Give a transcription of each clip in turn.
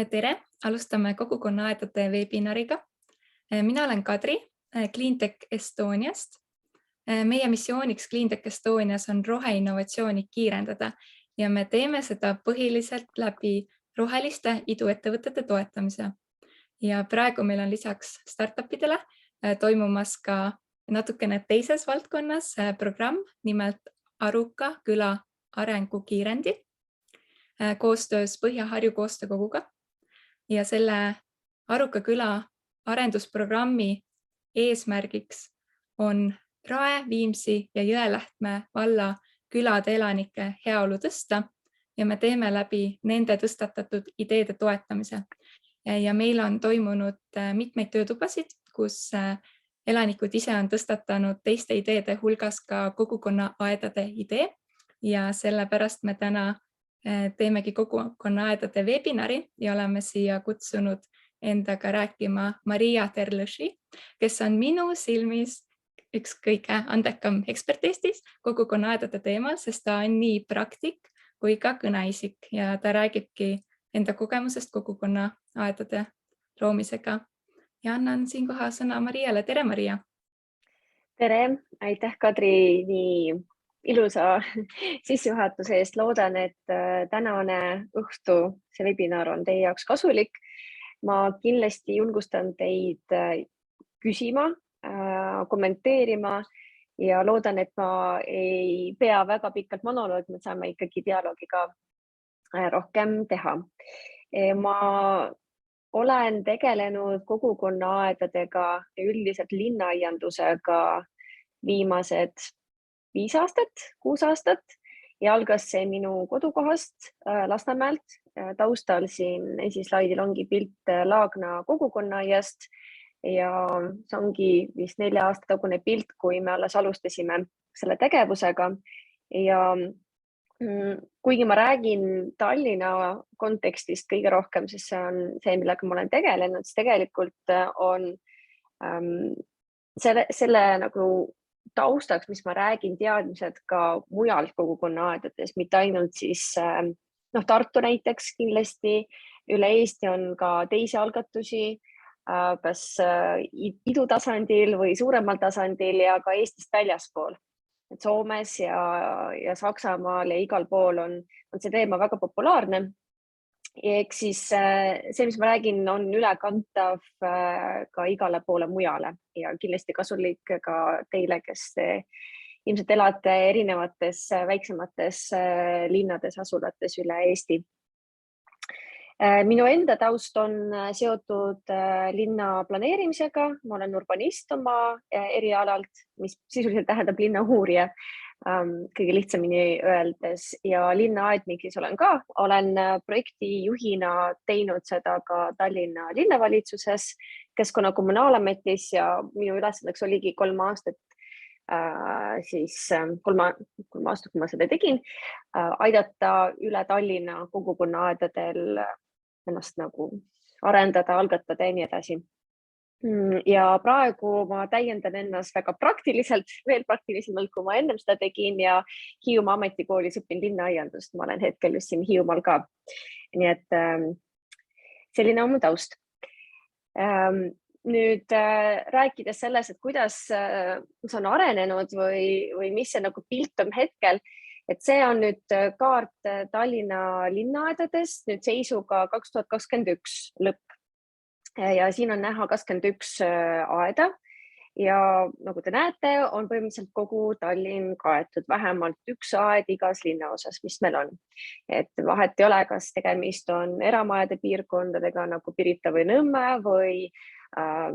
Tere, alustame kogukonnaaedade veebinariga. Mina olen Kadri Cleantech Estoniast. Meie missiooniks Cleantech Estonias on roheinnovatsiooni kiirendada ja me teeme seda põhiliselt läbi roheliste iduettevõtete toetamise. Ja praegu meil on lisaks startupidele toimumas ka natukene teises valdkonnas programm, nimelt Aruka küla arengukiirendi koostöös Põhja-Harju koostöökoguga. Ja selle Aruka küla arendusprogrammi eesmärgiks on Rae, Viimsi ja Jõelähtme valla külade elanike heaolu tõsta ja me teeme läbi nende tõstatatud ideede toetamise. Ja meil on toimunud mitmeid töötubasid, kus elanikud ise on tõstatanud teiste ideede hulgas ka kogukonnaaedade idee ja sellepärast me täna teemegi kogukonnaaedade webinari ja oleme siia kutsunud endaga rääkima Maria Terlõši, kes on minu silmis üks kõige andekam ekspert Eestis kogukonnaaedade teemal, sest ta on nii praktik kui ka kõneisik ja ta räägibki enda kogemusest kogukonnaaedade loomisega. Ja annan siinkohal sõna Mariale. Tere, Maria! Tere, aitäh Kadri nii ilusa sissejuhatuse eest. Loodan, et tänane õhtu see webinar on teie jaoks kasulik. Ma kindlasti julgustan teid küsima, kommenteerima ja loodan, et ma ei pea väga pikalt monoloogi, me saame ikkagi dialoogiga rohkem teha. Ma olen tegelenud kogukonnaaedadega ja üldiselt linnaaiandusega viimased 5 aastat, 6 aastat ja algas see minu kodukohast Lasnamäelt. Taustal siin esislaidil ongi pilt Laagna kogukonnaaiast ja see ongi vist 4 aasta tagune pilt, kui me alles alustasime selle tegevusega. Ja kuigi ma räägin Tallinna kontekstist kõige rohkem, sest see on see, millega ma olen tegelenud, siis tegelikult on selle nagu taustaks, mis ma räägin, teadmised ka mujalt kogukonnaaedades, mitte ainult siis Tartu näiteks kindlasti, üle Eesti on ka teisi algatusi, kas idutasandil või suuremal tasandil ja ka Eestist väljaspool. Et Soomes ja Saksamaal ja igal pool on see teema väga populaarne. Ehk siis see, mis ma räägin, on ülekantav ka igale poole mujale ja kindlasti kasulik ka teile, kes ilmselt elate erinevates väiksemates linnades, asulates üle Eesti. Minu enda taust on seotud linna planeerimisega. Ma olen urbanist oma erialalt, mis sisuliselt tähendab linnauurija, kõige lihtsamini öeldes, ja linnaaednikis olen ka. Olen projektijuhina teinud seda ka Tallinna linnavalitsuses, Keskkonna- kommunaalametis ja minu ülesandeks oligi 3 aastat, kui ma seda tegin, aidata üle Tallinna kogukonnaaedadel ennast nagu arendada, algatada ja nii edasi. Ja praegu ma täiendan ennast väga praktiliselt, veel praktilisemalt, kui ma ennem seda tegin ja Hiiumaa ametikoolis õpin linnaaiandust. Ma olen hetkel just siin Hiiumaal ka. Nii et selline on mu taust. Nüüd rääkides sellest, et kuidas see on arenenud või mis see nagu pilt on hetkel, et see on nüüd kaart Tallinna linnaaedadest nüüd seisuga 2021 lõpp. Ja siin on näha 21 aeda ja nagu te näete, on põhimõtteliselt kogu Tallinn kaetud, vähemalt 1 aed igas linnaosas, mis meil on. Et vahet ei ole, kas tegemist on eramajade piirkondadega nagu Pirita või Nõmme või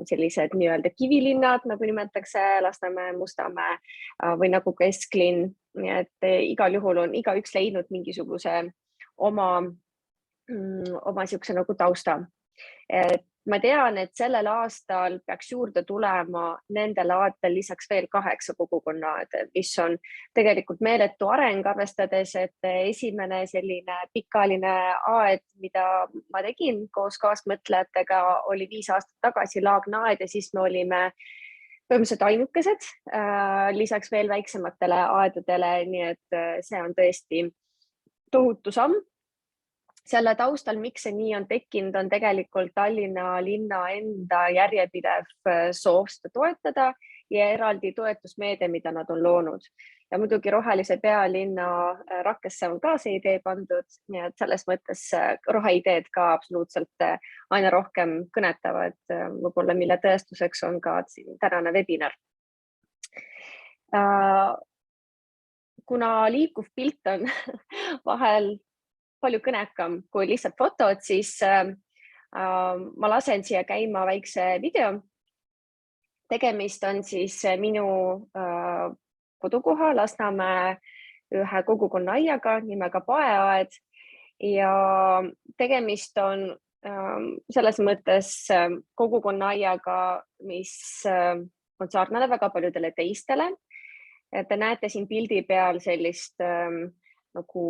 sellised nii-öelda kivilinnad, nagu nimetakse Lasnamäe, Mustamäe või nagu kesklinn. Nii et igal juhul on igaüks leidnud mingisuguse oma siukse nagu tausta. Ma tean, et sellel aastal peaks juurde tulema nendel aetel lisaks veel 8 kogukonnaaeda, mis on tegelikult meeletu areng, arvestades, et esimene selline pikaajaline aed, mida ma tegin koos kaasmõtlejatega, oli 5 aastat tagasi Laagna aed ja siis me olime põhimõtteliselt ainukesed, lisaks veel väiksematele aedadele, nii et see on tõesti tohutu samm. selle taustal, miks see nii on tekkinud, on tegelikult Tallinna linna enda järjepidev soov seda toetada ja eraldi toetusmeede, mida nad on loonud. Ja muidugi rohelise pealinna rakkesse on ka see idee pandud, nii et selles mõttes roheideed ka absoluutselt aina rohkem kõnetavad, võib-olla mille tõestuseks on ka tänane webinar. Kuna liikuv pilt on vahel palju kõnekam kui lihtsalt fotod, siis ma lasen siia käima väikse video. Tegemist on siis minu kodukoha Lasnamäe ühe kogukonna aiaga nimega Paeaed ja tegemist on selles mõttes kogukonna aiaga, mis on sarnane väga paljudele teistele. Te näete siin pildi peal sellist nagu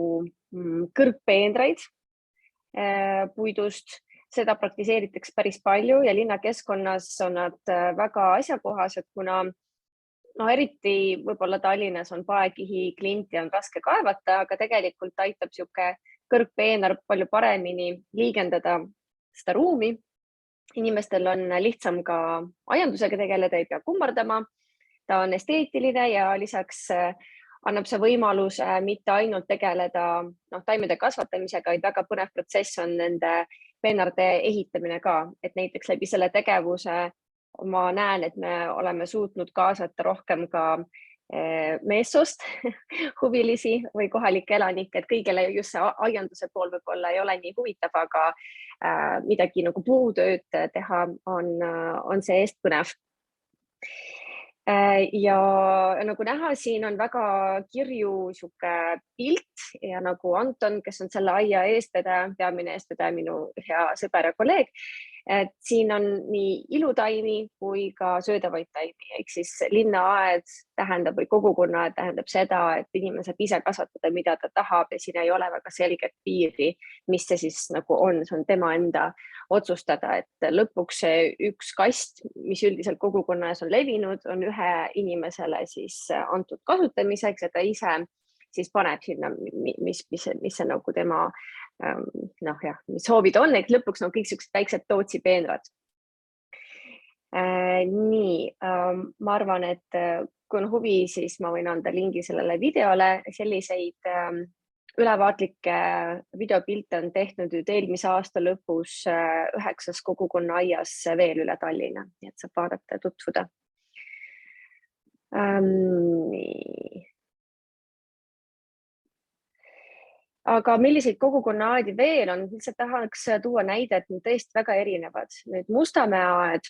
kõrgpeenraid puidust. Seda praktiseeritakse päris palju ja linnakeskkonnas on nad väga asjakohased, kuna eriti võib-olla Tallinnas on paekihi klinti on raske kaevata, aga tegelikult aitab sihuke kõrgpeenar palju paremini liigendada seda ruumi. Inimestel on lihtsam ka aiandusega tegeleda, ei pea kummardama. Ta on esteetiline ja lisaks annab see võimaluse mitte ainult tegeleda taimede kasvatamisega, vaid väga põnev protsess on nende peenarde ehitamine ka, et näiteks läbi selle tegevuse ma näen, et me oleme suutnud kaasata rohkem ka meessoost huvilisi või kohalikke elanikke, et kõigile just see aianduse pool võib-olla ei ole nii huvitav, aga midagi nagu puutööd teha on see eest põnev. Ja nagu näha, siin on väga kirju sihuke pilt ja nagu Anton, kes on selle aia eestvedaja, peamine eestvedaja, minu hea sõber ja kolleeg, et siin on nii ilutaimi kui ka söödavaid taimi, ehk siis linnaaed tähendab või kogukonnaaed tähendab seda, et inimene saab ise kasvatada, mida ta tahab ja siin ei ole väga selget piiri, mis see siis nagu on, see on tema enda otsustada, et lõpuks see üks kast, mis üldiselt kogukonnas on levinud, on ühe inimesele siis antud kasutamiseks ja ta ise siis paneb sinna, mis see nagu tema mis soovid on, et lõpuks on kõik sellised väiksed Tootsi peenrad. Nii, ma arvan, et kui on huvi, siis ma võin anda lingi sellele videole. Selliseid ülevaatlikke videopilte on tehtud nüüd eelmise aasta lõpus 9 kogukonna aias veel üle Tallinna, nii et saab vaadata ja tutvuda. Nii. Aga milliseid kogukonnaaedi veel on? Lihtsalt tahaks tuua näide, et need tõesti väga erinevad. Nüüd Mustamäe aed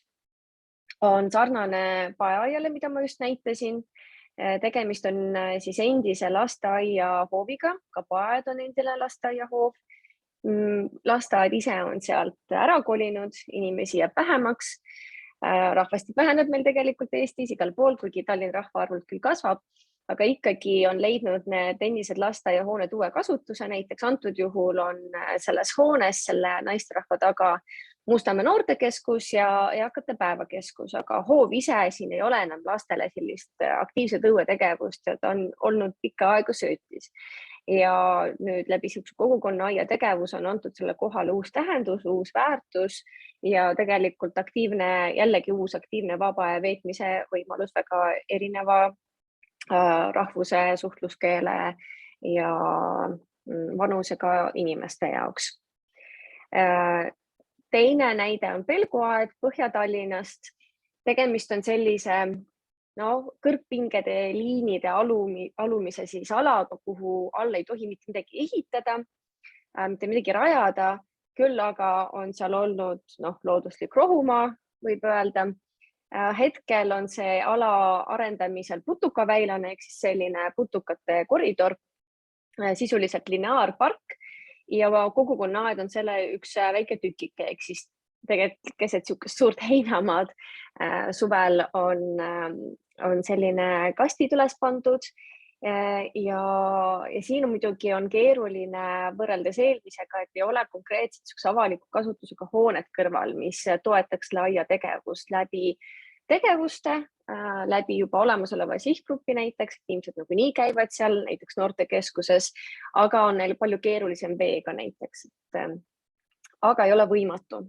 on sarnane Paeaiale, mida ma just näitasin. Tegemist on siis endise lasteaia hooviga, ka Paeaed on endine lasteaia hoov. Lasteaed ise on sealt ära kolinud, inimesi jääb vähemaks. Rahvasti väheneb meil tegelikult Eestis igal pool, kuigi Tallinna rahvaarvult küll kasvab. Aga ikkagi on leidnud need endised lasteaiahooned uue kasutuse, näiteks antud juhul on selles hoones selle naisterahva taga Mustamäe noortekeskus ja eakate päevakeskus, aga hoov ise siin ei ole enam lastele sellist aktiivset õuetegevust ja ta on olnud pikka aega söötis. Ja nüüd läbi kogukonna aia tegevus on antud selle kohale uus tähendus, uus väärtus ja tegelikult jällegi uus aktiivne vaba aja veetmise võimalus väga erineva rahvuse, suhtluskeele ja vanusega inimeste jaoks. Teine näide on Pelguaed Põhja-Tallinnast. Tegemist on sellise kõrgpingede liinide alumise siis alaga, kuhu all ei tohi mitte midagi ehitada, mitte midagi rajada, küll aga on seal olnud looduslik rohumaa, võib öelda. Hetkel on see ala arendamisel putukaväilane, ehk siis selline putukate koridor, sisuliselt lineaarpark ja kogukonnaaed on selle üks väike tükike, ehk siis tegelikult keset suurt heinamaad. Suvel on selline kastid üles pandud ja siin muidugi on keeruline võrreldes eelmisega, et ei ole konkreetselt avaliku kasutusega hoonet kõrval, mis toetaks aia tegevust läbi tegevuste läbi juba olemasoleva sihtgrupi näiteks, inimesed nagunii käivad seal näiteks noortekeskuses, aga on neil palju keerulisem veega näiteks, aga ei ole võimatu.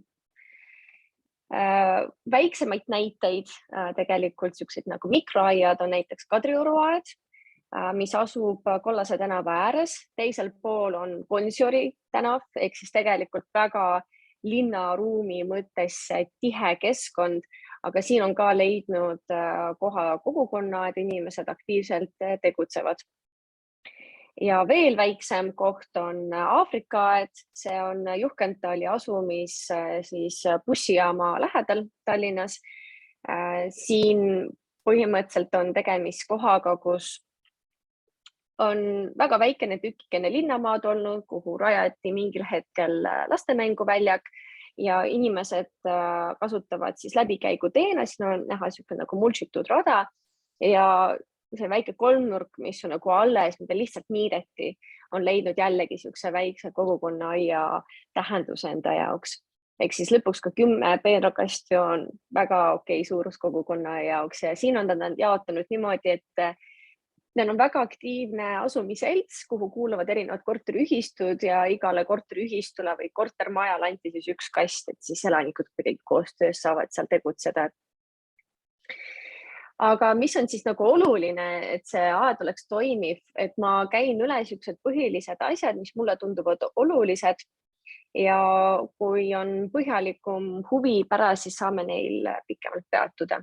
Väiksemaid näiteid tegelikult sellised nagu mikroaiad on näiteks Kadrioru aed, mis asub Kollase tänava ääres, teisel pool on Gonsiori tänav, ehk siis tegelikult väga linnaruumi mõttes tihe keskkond, aga siin on ka leidnud koha kogukonna, et inimesed aktiivselt tegutsevad. Ja veel väiksem koht on Aafrika aed, see on Juhkentali asumis siis bussijaama lähedal Tallinnas. Siin põhimõtteliselt on tegemist kohaga, kus on väga väikene tükikene linnamaad olnud, kuhu rajati mingil hetkel lastemänguväljak ja inimesed kasutavad siis läbikäiguteena, siin on näha niisugune nagu mulčitud rada ja see väike kolmnurk, mis on nagu alles, mida lihtsalt niideti, on leidnud jällegi niisuguse väikse kogukonnaaia tähenduse enda jaoks. Ehk siis lõpuks ka 10 peenrakasti on väga okei suurus kogukonna jaoks ja siin on nad jaotanud niimoodi, et neil on väga aktiivne asumiselts, kuhu kuuluvad erinevad korteriühistud ja igale korteriühistule või kortermajale anti siis üks kast, et siis elanikud kuidagi koostöös saavad seal tegutseda. Aga mis on siis nagu oluline, et see aed oleks toimiv, et ma käin üle niisugused põhilised asjad, mis mulle tunduvad olulised ja kui on põhjalikum huvi pärast, siis saame neil pikemalt peatuda.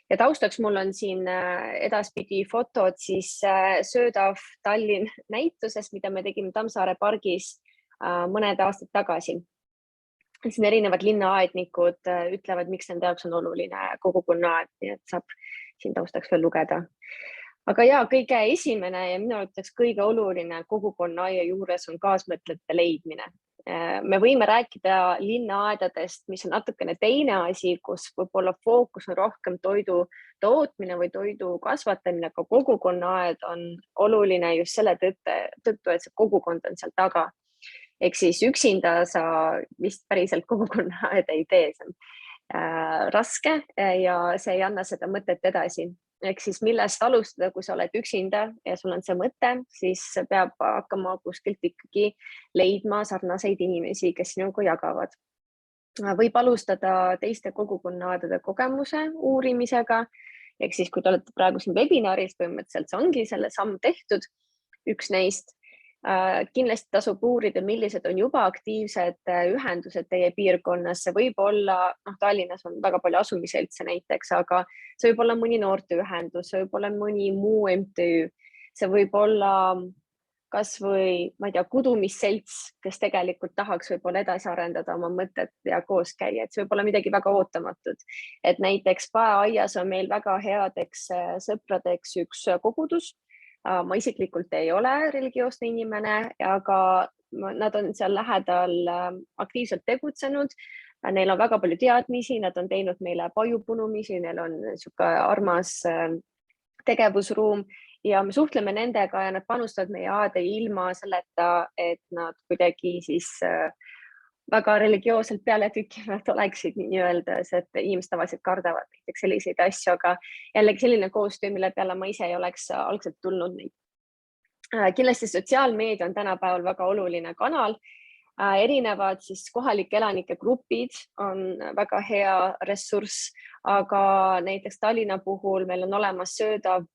Ja taustaks mul on siin edaspidi fotod siis Söödav Tallinn näitusest, mida me tegime Tammsaare pargis mõned aastad tagasi. Siin erinevad linnaaednikud ütlevad, miks nende jaoks on oluline kogukonnaaed, nii et saab siin taustaks veel lugeda. Aga ja kõige esimene ja minu arvates kõige oluline kogukonnaaia juures on kaasmõtlejate leidmine. Me võime rääkida linnaaedadest, mis on natukene teine asi, kus võib-olla fookus on rohkem toidu tootmine või toidu kasvatamine, aga kogukonnaaed on oluline just selle tõttu, et see kogukond on seal taga. Ehk siis üksinda sa vist päriselt kogukonnaaed ei tee, see on raske ja see ei anna seda mõtet edasi. Ehk siis millest alustada, kui sa oled üksinda ja sul on see mõte, siis peab hakkama kuskilt ikkagi leidma sarnaseid inimesi, kes sinuga jagavad. Võib alustada teiste kogukonnaaedade kogemuse uurimisega. Ehk siis, kui te olete praegu siin webinaris, põhimõtteliselt see ongi selle samm tehtud, üks neist. Kindlasti tasub uurida, millised on juba aktiivsed ühendused teie piirkonnas. See võib olla, Tallinnas on väga palju asumiseltse näiteks, aga see võib olla mõni noorteühendus, see võib olla mõni muu MTÜ. See võib olla kas või, ma ei tea, kudumisselts, kes tegelikult tahaks võib-olla edasi arendada oma mõtet ja koos käia. See võib olla midagi väga ootamatut. Et näiteks Paeaias on meil väga headeks sõpradeks üks kogudus. Ma isiklikult ei ole religioosne inimene, aga nad on seal lähedal aktiivselt tegutsenud. Neil on väga palju teadmisi, nad on teinud meile pajupunumisi, neil on niisugune armas tegevusruum ja me suhtleme nendega ja nad panustavad meie aade ilma selleta, et nad kuidagi siis väga religioosselt peale tükkivad oleksid nii-öelda, et inimesed tavaliselt kardavad näiteks selliseid asju, aga jällegi selline koostöö, mille peale ma ise ei oleks algselt tulnud. Kindlasti sotsiaalmeedia on tänapäeval väga oluline kanal. Erinevad siis kohalike elanike grupid on väga hea ressurss, aga näiteks Tallinna puhul meil on olemas Söödav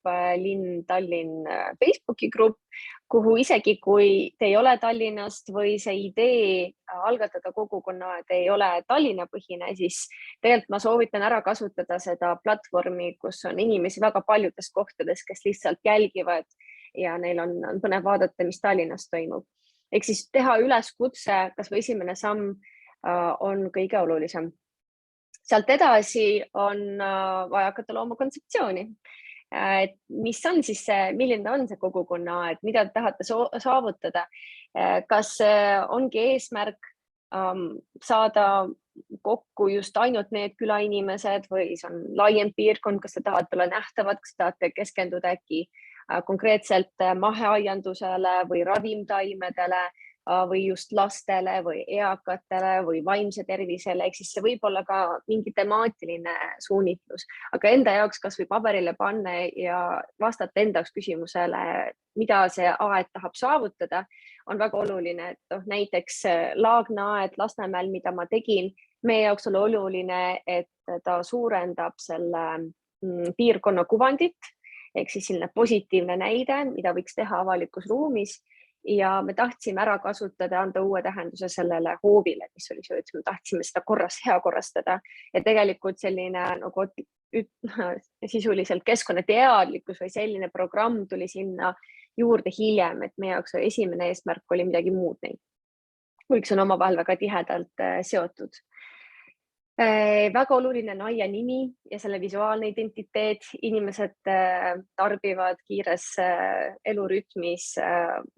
linn Tallinn Facebooki grupp, kuhu isegi kui te ei ole Tallinnast või see idee algatada kogukonnaaed ei ole Tallinna põhine, siis tegelikult ma soovitan ära kasutada seda platvormi, kus on inimesi väga paljudes kohtades, kes lihtsalt jälgivad ja neil on põnev vaadata, mis Tallinnas toimub. Ehk siis teha üleskutse, kas või esimene samm on kõige olulisem. Sealt edasi on vaja hakata looma kontseptsiooni. Mis on siis see, milline on see kogukonnaaed, mida te tahate saavutada? Kas ongi eesmärk saada kokku just ainult need külainimesed või see on laiem piirkond, kas te tahate olla nähtavad, kas te tahate keskenduda äkki konkreetselt maheaiandusele või ravimtaimedele, või just lastele või eakatele või vaimse tervisele, ehk siis see võib olla ka mingi temaatiline suunitlus, aga enda jaoks kas või paberile panna ja vastata enda jaoks küsimusele, mida see aed tahab saavutada, on väga oluline, et näiteks Laagna aed Lasnamäel, mida ma tegin, meie jaoks oli oluline, et ta suurendab selle piirkonna kuvandit, ehk siis selline positiivne näide, mida võiks teha avalikus ruumis. Ja me tahtsime ära kasutada, anda uue tähenduse sellele hoovile, mis oli see, et me tahtsime seda hea korrastada ja tegelikult selline nagu sisuliselt keskkonnateadlikkus või selline programm tuli sinna juurde hiljem, et meie jaoks esimene eesmärk oli midagi muud neid. Kuigi see on omavahel väga tihedalt seotud. Väga oluline on aia nimi ja selle visuaalne identiteet. Inimesed tarbivad kiires elurütmis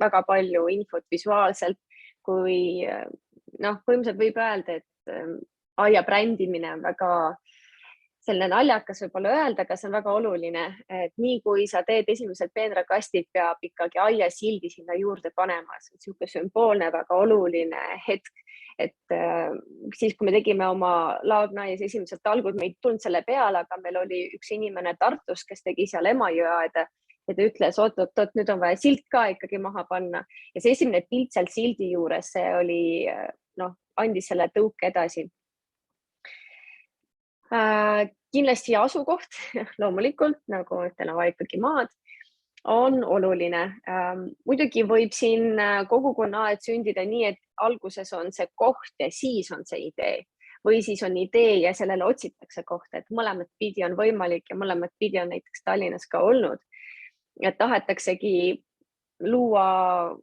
väga palju infot visuaalselt, kui põhimõtteliselt võib öelda, et aia brändimine on väga selline naljakas võib-olla öelda, aga see on väga oluline, et nii kui sa teed esimesed peenrakastid, peab ikkagi aia sildi sinna juurde panema. See on niisugune sümboolne, väga oluline hetk. Et siis, kui me tegime oma Laagnaaias esimesed talgud, me ei tulnud selle peale, aga meil oli üks inimene Tartus, kes tegi seal Emajõe aeda ja ta ütles, oot, nüüd on vaja silt ka ikkagi maha panna. Ja see esimene pilt seal sildi juures, see oli, andis selle tõuke edasi. Kindlasti asukoht, loomulikult, nagu täna ikkagi maad, on oluline. Muidugi võib siin kogukonnaaed sündida nii, et alguses on see koht ja siis on see idee või siis on idee ja sellele otsitakse kohta, et mõlemat pidi on võimalik ja mõlemat pidi on näiteks Tallinnas ka olnud. Et tahetaksegi luua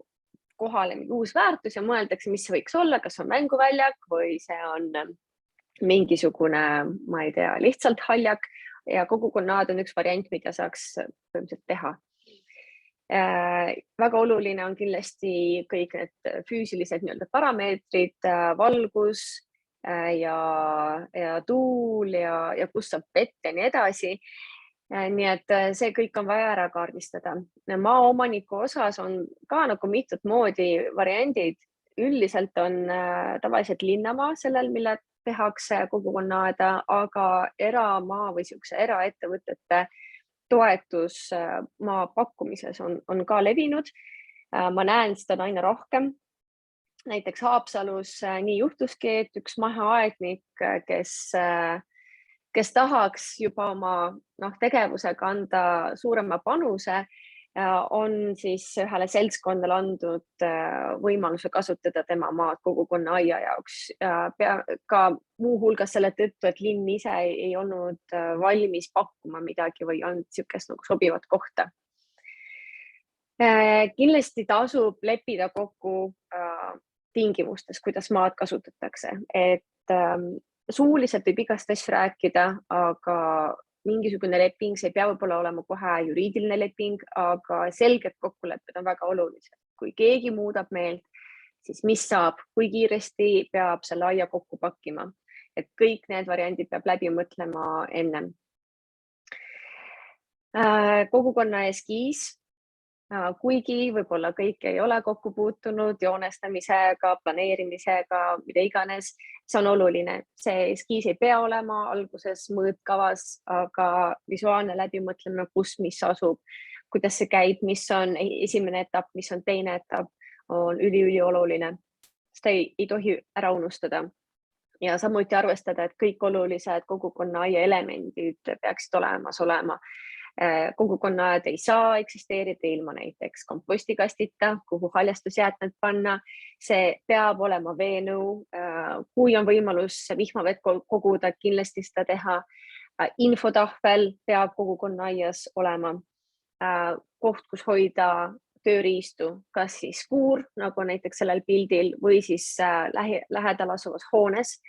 kohale uus väärtus ja mõeldakse, mis see võiks olla, kas on mänguväljak või see on mingisugune, ma ei tea, lihtsalt haljak ja kogukonnaad on üks variant, mida saaks põhimõtteliselt teha. Väga oluline on kindlasti kõik need füüsilised parameetrid, valgus ja tuul ja kus saab vett ja nii edasi. Nii et see kõik on vaja ära kaardistada. Maaomaniku osas on ka nagu mitut moodi variandid. Üldiselt on tavaliselt linnamaa sellel, mille tehakse kogukonnaada, aga eramaa või eraettevõtete toetus maa pakkumises on ka levinud. Ma näen seda aina rohkem. Näiteks Haapsalus nii juhtuski, et üks maheaednik, kes tahaks juba oma tegevusega anda suurema panuse, on siis ühele seltskonnale andnud võimaluse kasutada tema maad kogukonnaaia jaoks. Ka muuhulgas selle tõttu, et linn ise ei olnud valmis pakkuma midagi või on niisugust sobivat kohta. Kindlasti tasub leppida kokku tingimustes, kuidas maad kasutatakse. Et suuliselt võib igast asju rääkida, aga mingisugune leping, see ei pea võib-olla olema kohe juriidiline leping, aga selged kokkulepped on väga olulised. Kui keegi muudab meelt, siis mis saab, kui kiiresti peab selle aia kokku pakkima. Et kõik need variandid peab läbi mõtlema ennem. Kogukonna eskiis, kuigi võib-olla kõik ei ole kokku puutunud joonestamisega, planeerimisega, mida iganes, see on oluline. See eskiis ei pea olema alguses mõõtkavas, aga visuaalne läbimõtlemine, kus mis asub, kuidas see käib, mis on esimene etapp, mis on teine etapp, on ülioluline. Seda ei tohi ära unustada. Ja samuti arvestada, et kõik olulised kogukonnaaia elemendid peaksid olemas olema. Kogukonnaad ei saa eksisteerida ilma näiteks kompostikastita, kuhu haljastusjäätmed panna. See peab olema veenõu. Kui on võimalus vihmavett koguda, kindlasti seda teha. Infotahvel peab kogukonnaaias olema. Koht, kus hoida tööriistu, kas siis kuur, nagu näiteks sellel pildil, või siis lähedal asuvas hoones.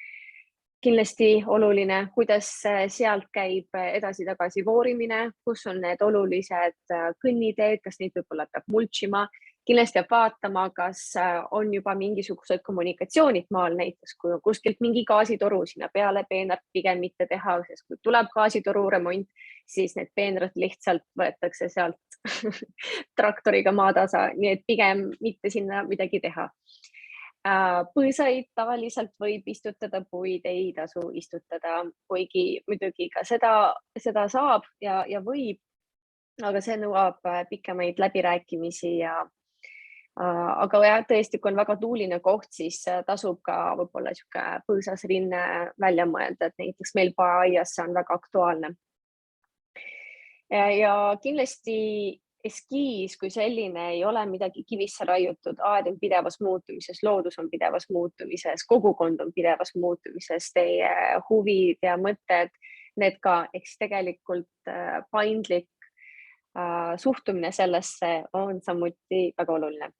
Kindlasti oluline, kuidas sealt käib edasi-tagasi voorimine, kus on need olulised kõnniteed, kas neid võib-olla peab mulčima. Kindlasti peab vaatama, kas on juba mingisugused kommunikatsioonid maal, näiteks kui on kuskilt mingi gaasitoru sinna peale, peenrat pigem mitte teha, sest kui tuleb gaasitoru remont, siis need peenrad lihtsalt võetakse sealt traktoriga maatasa, nii et pigem mitte sinna midagi teha. Põõsaid tavaliselt võib istutada, puid ei tasu istutada, kuigi muidugi ka seda saab ja võib, aga see nõuab pikemaid läbirääkimisi aga jah, tõesti, kui on väga tuuline koht, siis tasub ka võib-olla sihuke põõsas rinne välja mõelda, et näiteks meil Paaias see on väga aktuaalne. Ja kindlasti eskiis kui selline ei ole midagi kivisse raiutud, aed on pidevas muutumises, loodus on pidevas muutumises, kogukond on pidevas muutumises, teie huvid ja mõtted, need ka, eks tegelikult paindlik suhtumine sellesse on samuti väga oluline.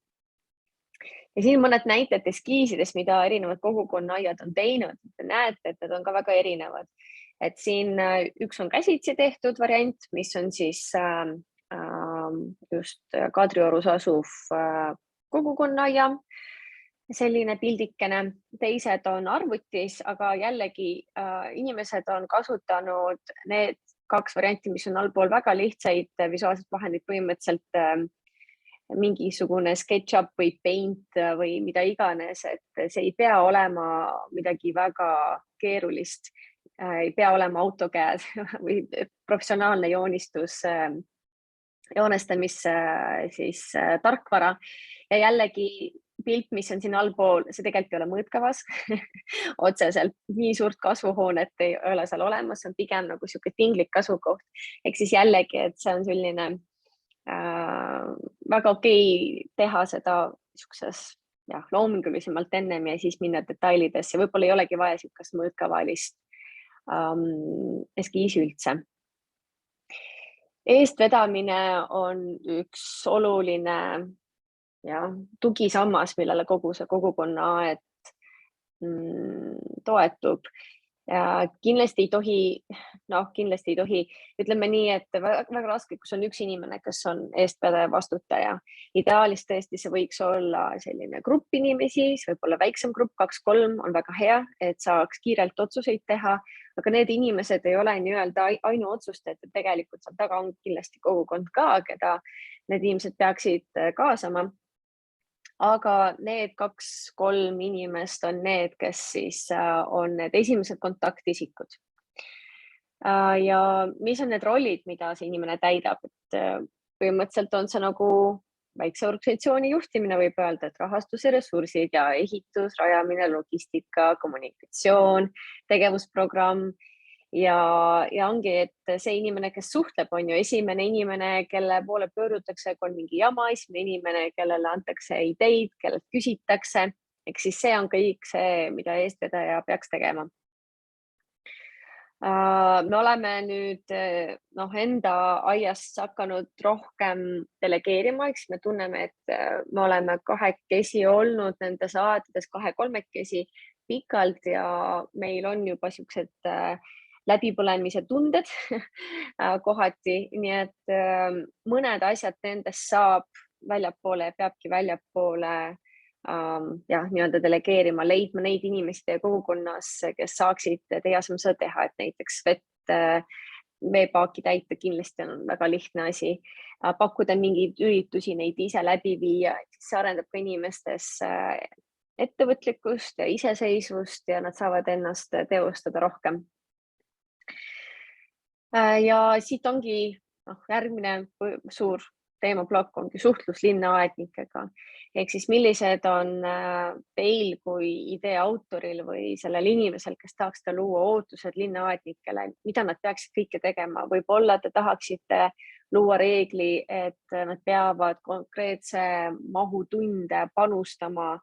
Ja siin mõned näited eskiisidest, mida erinevad kogukonnaiad on teinud. Te näete, et need on ka väga erinevad. Et siin üks on käsitsi tehtud variant, mis on siis just Kadriorus asuv kogukonnaia, selline pildikene. Teised on arvutis, aga jällegi inimesed on kasutanud need 2 varianti, mis on allpool väga lihtsaid visuaalseid vahendid, põhimõtteliselt mingisugune SketchUp või Paint või mida iganes, et see ei pea olema midagi väga keerulist, ei pea olema AutoCAD või professionaalne joonestamis siis tarkvara ja jällegi pilt, mis on siin allpool, see tegelikult ei ole mõõtkavas otseselt, nii suurt kasvuhoonet ei ole seal olemas, see on pigem nagu sihuke tinglik kasvukoht. Ehk siis jällegi, et see on selline väga okei teha seda niisuguses loomingulisemalt ennem ja siis minna detailidesse. Võib-olla ei olegi vaja niisugust mõõtkavalist eskiisi üldse. Eestvedamine on üks oluline tugisammas, millele kogu see kogukonnaaed toetub. Ja kindlasti ei tohi, ütleme nii, et väga raske, kus on üks inimene, kes on eestvedaja vastutaja. Ideaalis tõesti see võiks olla selline grupp inimesi, see võib olla väiksem grupp, 2-3 on väga hea, et saaks kiirelt otsuseid teha, aga need inimesed ei ole nii-öelda ainuotsustajad, et tegelikult seal taga on kindlasti kogukond ka, keda need inimesed peaksid kaasama. Aga need 2-3 inimest on need, kes siis on need esimesed kontaktisikud. Ja mis on need rollid, mida see inimene täidab? Põhimõtteliselt on see nagu väikse organisatsiooni juhtimine, võib öelda, et rahastuse ressursid ja ehitus, rajamine, logistika, kommunikatsioon, tegevusprogramm. Ja ongi, et see inimene, kes suhtleb, on ju esimene inimene, kelle poole pöördutakse, kui on mingi jama, esimene inimene, kellele antakse ideid, kellelt küsitakse. Ehk siis see on kõik see, mida eestvedaja peaks tegema. Me oleme nüüd enda aias hakanud rohkem delegeerima, eks me tunneme, et me oleme 2 olnud nendes aedades 2-3 pikalt ja meil on juba siuksed läbipõlemise tunded kohati, nii et mõned asjad nendest saab väljapoole ja peabki väljapoole nii-öelda delegeerima, leidma neid inimesi teie kogukonnas, kes saaksid teie asemel seda teha, et näiteks veepaaki täita kindlasti on väga lihtne asi, pakkuda mingeid üritusi, neid ise läbi viia, siis see arendab ka inimestes ettevõtlikkust ja iseseisvust ja nad saavad ennast teostada rohkem. Ja siit ongi järgmine suur teemaplokk ongi suhtlus linnaaednikega. Ehk siis millised on teil kui idee autoril või sellel inimesel, kes tahaks ta luua ootused linnaaednikele, mida nad peaksid kõike tegema. Võib-olla te tahaksite luua reegli, et nad peavad konkreetse mahu tunde panustama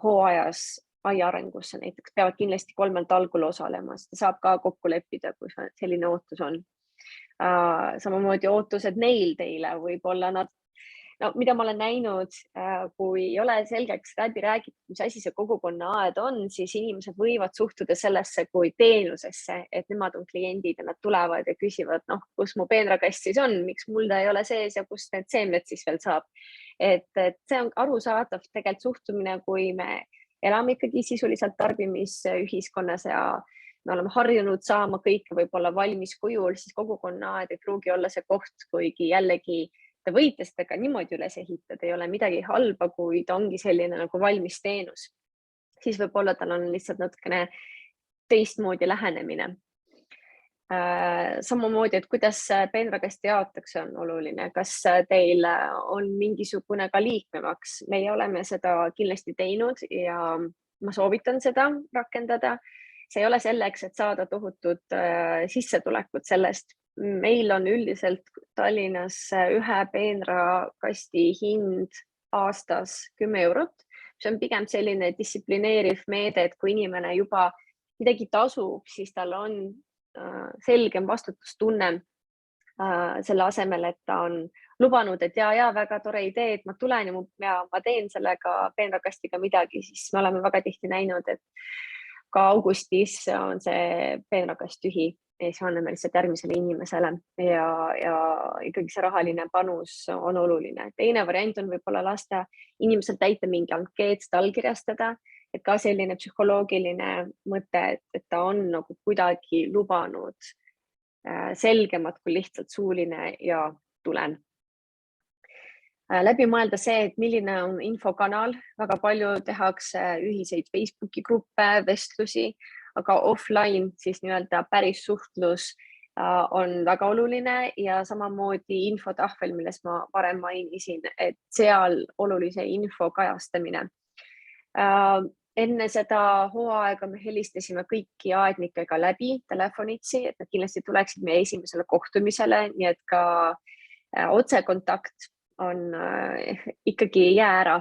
hooajas aia arengusse, näiteks peavad kindlasti 3 talgul osalema, seda saab ka kokku leppida, kui selline ootus on. Samamoodi ootused neil teile, võib-olla mida ma olen näinud, kui ei ole selgeks läbi räägitud, mis asi see kogukonnaaed on, siis inimesed võivad suhtuda sellesse kui teenusesse, et nemad on kliendid ja nad tulevad ja küsivad, kus mu peenrakast siis on, miks mul ta ei ole sees ja kust need seemned siis veel saab. Et see on arusaadav tegelikult suhtumine, kui me elame ikkagi sisuliselt tarbimisühiskonnas ja me oleme harjunud saama kõike võib-olla valmis kujul, siis kogukonnaaed ei pruugi olla see koht, kuigi jällegi te võite seda ka niimoodi üles ehitada, ei ole midagi halba, kui ta ongi selline nagu valmis teenus. Siis võib-olla tal on lihtsalt natukene teistmoodi lähenemine. Samamoodi, et kuidas peenrakasti jaotakse on oluline, kas teil on mingisugune ka liikmemaks. Meie oleme seda kindlasti teinud ja ma soovitan seda rakendada. See ei ole selleks, et saada tohutud sissetulekut sellest. Meil on üldiselt Tallinnas ühe peenrakasti hind aastas 10 eurot. See on pigem selline distsiplineeriv meede, et kui inimene juba midagi tasub, siis tal on selgem vastutustunne selle asemel, et ta on lubanud, et ja väga tore idee, et ma tulen ja ma teen sellega peenrakastiga midagi, siis me oleme väga tihti näinud, et ka augustis on see peenrakast tühi ja siis anname lihtsalt järgmisele inimesele ja ikkagi see rahaline panus on oluline. Teine variant on võib-olla lasta inimesel täita mingi ankeet, seda allkirjastada, et ka selline psühholoogiline mõte, et ta on nagu kuidagi lubanud selgemad kui lihtsalt suuline ja tulen. Läbi mõelda see, et milline on infokanal, väga palju tehakse ühiseid Facebooki gruppe, vestlusi, aga offline siis nii-öelda päris suhtlus on väga oluline ja samamoodi infotahvel, milles ma varem mainisin, et seal olulise info kajastamine. Enne seda hooaega me helistasime kõiki aednikega läbi telefonitsi, et nad kindlasti tuleksid meie esimesele kohtumisele, nii et ka otsekontakt on ikkagi ei jää ära.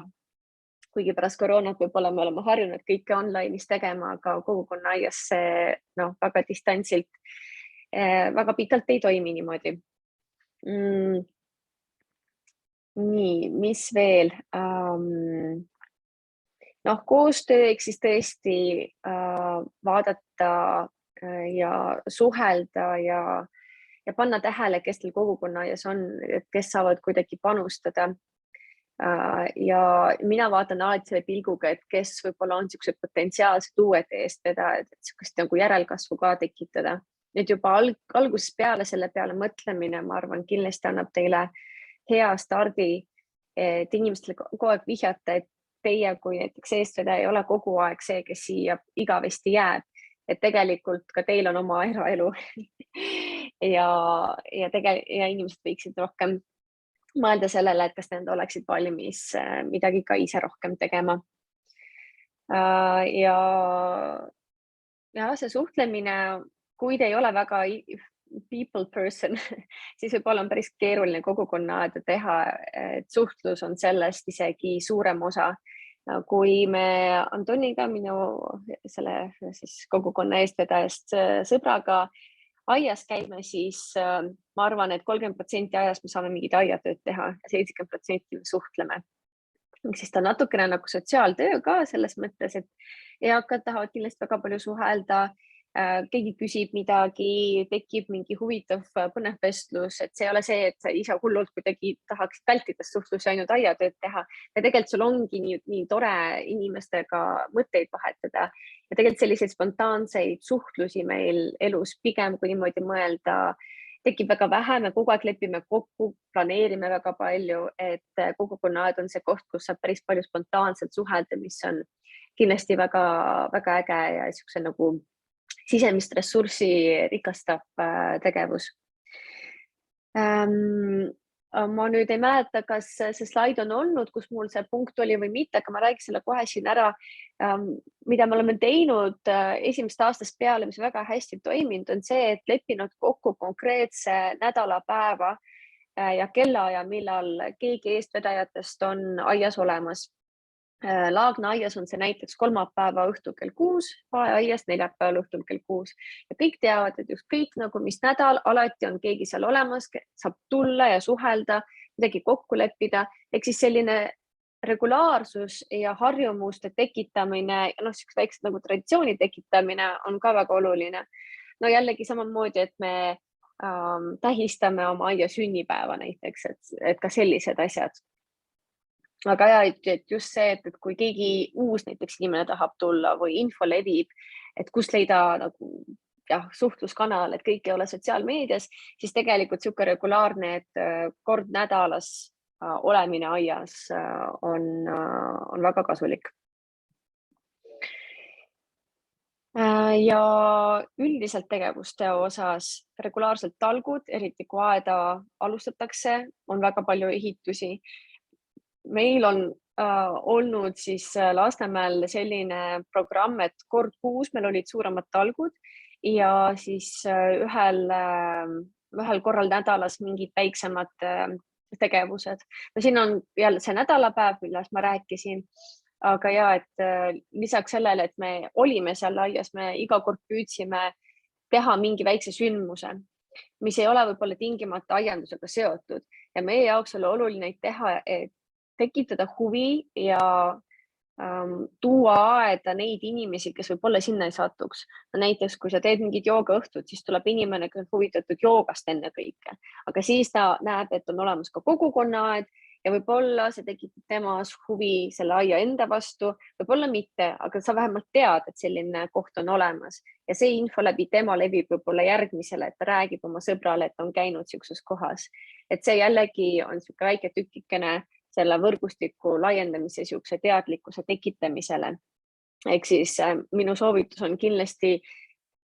Kuigi pärast koroonat võib-olla me oleme harjunud kõike online'is tegema, aga kogukonna aias see väga distantsilt, väga pikalt ei toimi niimoodi. Nii, mis veel? Koostöö, ehk siis tõesti vaadata ja suhelda ja panna tähele, kes teil kogukonna aias on, et kes saavad kuidagi panustada. Ja mina vaatan alati selle pilguga, et kes võib-olla on niisugused potentsiaalsed uued eestvedajad, et niisugust nagu järelkasvu ka tekitada. Nüüd juba algusest peale selle peale mõtlemine, ma arvan, kindlasti annab teile hea stardi, et inimestele kogu aeg vihjata, et teie kui näiteks eestvedaja ei ole kogu aeg see, kes siia igavesti jääb. Et tegelikult ka teil on oma eraelu ja inimesed võiksid rohkem mõelda sellele, et kas nad oleksid valmis midagi ka ise rohkem tegema. Ja see suhtlemine, kui te ei ole väga people person, siis võib-olla on päris keeruline kogukonna aeda teha, et suhtlus on sellest isegi suurem osa. Kui me Antoniga, minu selle siis kogukonna eestvedajast sõbraga aias käime, siis ma arvan, et 30% ajast me saame mingit aiatööd teha ja 70% me suhtleme. Siis ta natukene nagu sotsiaaltöö ka selles mõttes, et eakad tahavad kindlasti väga palju suhelda, keegi küsib midagi, tekib mingi huvitav põnev vestlus, et see ei ole see, et sa ise hullult kuidagi tahaksid vältida suhtlus ja ainult aiatööd teha. Ja tegelikult sul ongi nii tore inimestega mõtteid vahetada ja tegelikult selliseid spontaanseid suhtlusi meil elus pigem kui niimoodi mõelda tekib väga vähe, me kogu aeg lepime kokku, planeerime väga palju, et kogukonnaaed on see koht, kus saab päris palju spontaanselt suhelda, mis on kindlasti väga, väga äge ja niisuguse nagu sisemist ressurssi rikastav tegevus. Ma nüüd ei mäleta, kas see slaid on olnud, kus mul see punkt oli või mitte, aga ma räägin selle kohe siin ära. Mida me oleme teinud esimest aastast peale, mis väga hästi toiminud, on see, et leppinud kokku konkreetse nädalapäeva ja kellaaja, millal keegi eestvedajatest on aias olemas. Laagna aias on see näiteks kolmapäeva õhtul kell 6, aias neljapäeval õhtul kell 6 ja kõik teavad, et ükskõik nagu mis nädal, alati on keegi seal olemas, saab tulla ja suhelda, midagi kokku leppida, ehk siis selline regulaarsus ja harjumuste tekitamine ja niisugused väiksed nagu traditsiooni tekitamine on ka väga oluline. No jällegi samamoodi, et me tähistame oma aia sünnipäeva näiteks, et ka sellised asjad. Aga et just see, et kui keegi uus näiteks inimene tahab tulla või info levib, et kus leida nagu suhtluskanal, et kõik ei ole sotsiaalmeedias, siis tegelikult sihuke regulaarne, et kord nädalas olemine aias on väga kasulik. Ja üldiselt tegevuste osas regulaarselt talgud, eriti kui aeda alustatakse, on väga palju ehitusi. Meil on olnud siis Lasnamäel selline programm, et kord kuus meil olid suuremad talgud ja siis ühel korral nädalas mingid väiksemad tegevused. No siin on jälle see nädalapäev, millest ma rääkisin. Aga et lisaks sellele, et me olime seal aias, me iga kord püüdsime teha mingi väikse sündmuse, mis ei ole võib-olla tingimata aiandusega seotud. Ja meie jaoks oli oluline teha, et tekitada huvi ja tuua aeda neid inimesi, kes võib-olla sinna ei satuks. No näiteks, kui sa teed mingid joogaõhtud, siis tuleb inimene, kes on huvitatud joogast enne kõike. Aga siis ta näeb, et on olemas ka kogukonna aed ja võib-olla see tekitab temas huvi selle aia enda vastu, võib-olla mitte, aga sa vähemalt tead, et selline koht on olemas ja see info läbi tema levib võib-olla järgmisele, et ta räägib oma sõbrale, et on käinud siukses kohas. Et see jällegi on siuke väike tükikene selle võrgustiku laiendamise siukse teadlikkuse tekitamisele. Ehk siis minu soovitus on kindlasti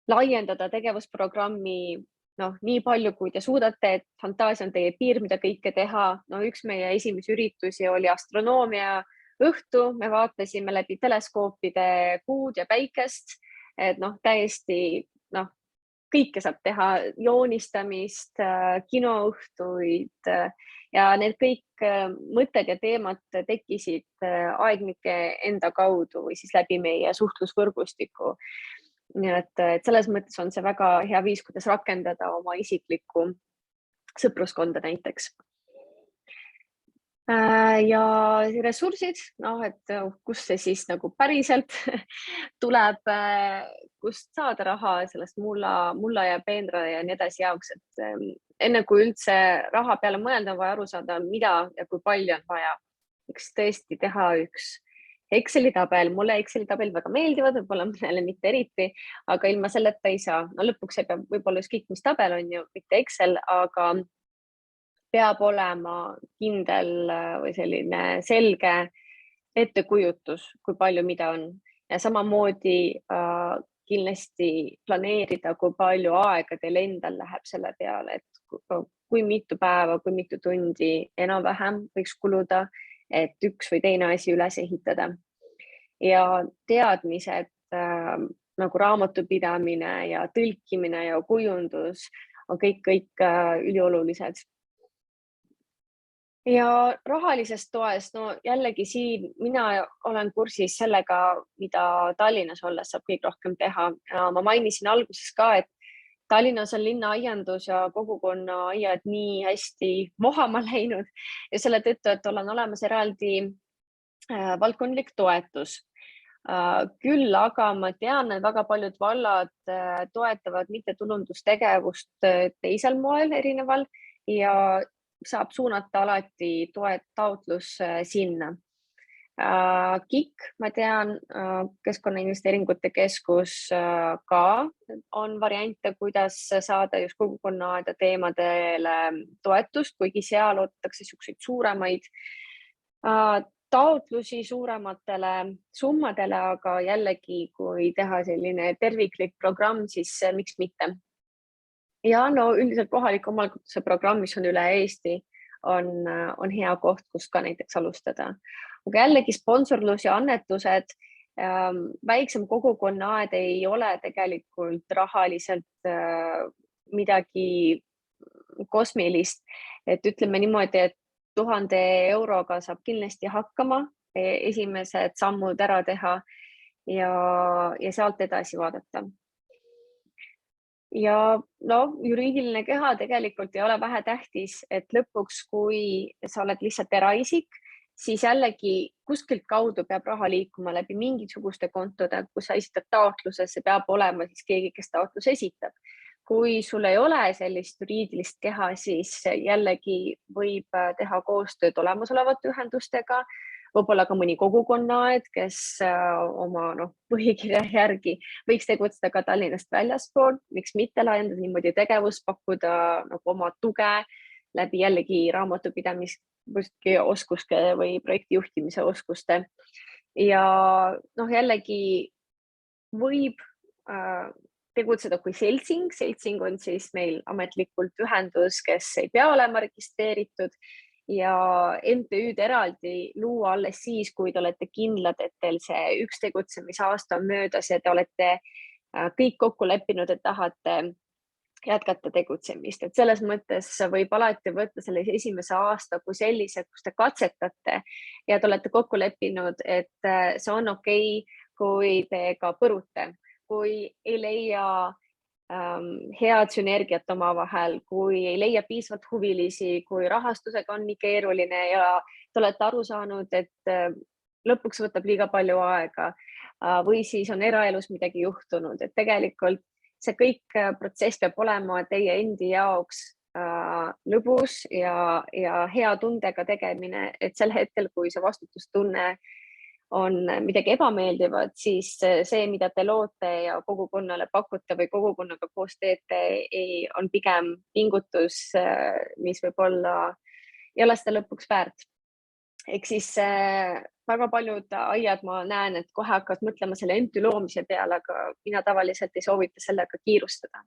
laiendada tegevusprogrammi nii palju, kui te suudate, et fantaasia on teie piir, mida kõike teha. Üks meie esimesi üritusi oli astronoomia õhtu. Me vaatasime läbi teleskoopide kuud ja päikest, et täiesti kõike saab teha, joonistamist, kinoõhtuid ja need kõik mõtted ja teemad tekkisid aednike enda kaudu või siis läbi meie suhtlusvõrgustiku. Nii et selles mõttes on see väga hea viis, kuidas rakendada oma isiklikku sõpruskonda näiteks. Ja ressursid, et kust see siis nagu päriselt tuleb, kust saada raha sellest mulla ja peenra ja nii edasi jaoks, et enne kui üldse raha peale mõelda, on vaja aru saada, mida ja kui palju on vaja. Eks tõesti teha üks Exceli tabel, mulle Exceli tabel väga meeldivad, võib-olla mõnele mitte eriti, aga ilma selleta ei saa. Lõpuks see peab võib-olla ükskõik mis tabel on ju, mitte Excel, aga peab olema kindel või selline selge ettekujutus, kui palju mida on. Ja samamoodi kindlasti planeerida, kui palju aega teil endal läheb selle peale, et kui mitu päeva, kui mitu tundi enam-vähem võiks kuluda, et üks või teine asi üles ehitada. Ja teadmised nagu raamatupidamine ja tõlkimine ja kujundus on kõik üliolulised. Ja rahalisest toest, jällegi siin mina olen kursis sellega, mida Tallinnas olles saab kõik rohkem teha. Ma mainisin alguses ka, et Tallinnas on linnaaiandus ja kogukonna aiad nii hästi vohama läinud ja selle tõttu, et on olemas eraldi valdkondlik toetus. Küll aga ma tean, et väga paljud vallad toetavad mittetulundustegevust teisel moel erineval ja saab suunata alati taotlus sinna. KIK, ma tean, Keskkonnainvesteeringute Keskus ka on variante, kuidas saada just kogukonnaaeda teemadele toetust, kuigi seal oodatakse siukseid suuremaid taotlusi suurematele summadele, aga jällegi, kui teha selline terviklik programm, siis miks mitte. Ja üldiselt kohaliku omavalitsuse programm, mis on üle Eesti, on hea koht, kus ka näiteks alustada. Aga jällegi sponsorlus ja annetused, väiksem kogukonnaaed ei ole tegelikult rahaliselt midagi kosmilist. Et ütleme niimoodi, et 1000 euroga saab kindlasti hakkama esimesed sammud ära teha ja sealt edasi vaadata. Ja juriidiline keha tegelikult ei ole vähetähtis, et lõpuks, kui sa oled lihtsalt eraisik, siis jällegi kuskilt kaudu peab raha liikuma läbi mingisuguste kontode, kui sa esitad taotluse, see peab olema siis keegi, kes taotlus esitab. Kui sul ei ole sellist juriidilist keha, siis jällegi võib teha koostööd olemasolevate ühendustega võib-olla ka mõni kogukonnaaed, kes oma põhikirja järgi võiks tegutseda ka Tallinnast väljaspool, miks mitte laiendada niimoodi tegevust, pakkuda oma tuge läbi jällegi raamatupidamisoskuste või projektijuhtimise oskuste. Ja jällegi võib tegutseda kui seltsing. Seltsing on siis meil ametlikult ühendus, kes ei pea olema registreeritud ja MTÜ-d eraldi luua alles siis, kui te olete kindlad, et teil see üks tegutsemisaasta on möödas ja te olete kõik kokku leppinud, et tahate jätkata tegutsemist. Et selles mõttes võib alati võtta selle esimese aasta kui sellise, kus te katsetate ja te olete kokku leppinud, et see on okei, kui te ka põrute, kui ei leia head sünergiat omavahel, kui ei leia piisavalt huvilisi, kui rahastusega on nii keeruline ja te olete aru saanud, et lõpuks võtab liiga palju aega või siis on eraelus midagi juhtunud, et tegelikult see kõik protsess peab olema teie endi jaoks lõbus ja hea tundega tegemine, et sel hetkel, kui see vastutustunne on midagi ebameeldivat, siis see, mida te loote ja kogukonnale pakute või kogukonnaga koos teete, on pigem pingutus, mis võib-olla ei ole seda lõpuks väärt. Ehk siis väga paljud aiad ma näen, et kohe hakkavad mõtlema selle MTÜ loomise peale, aga mina tavaliselt ei soovita sellega kiirustada.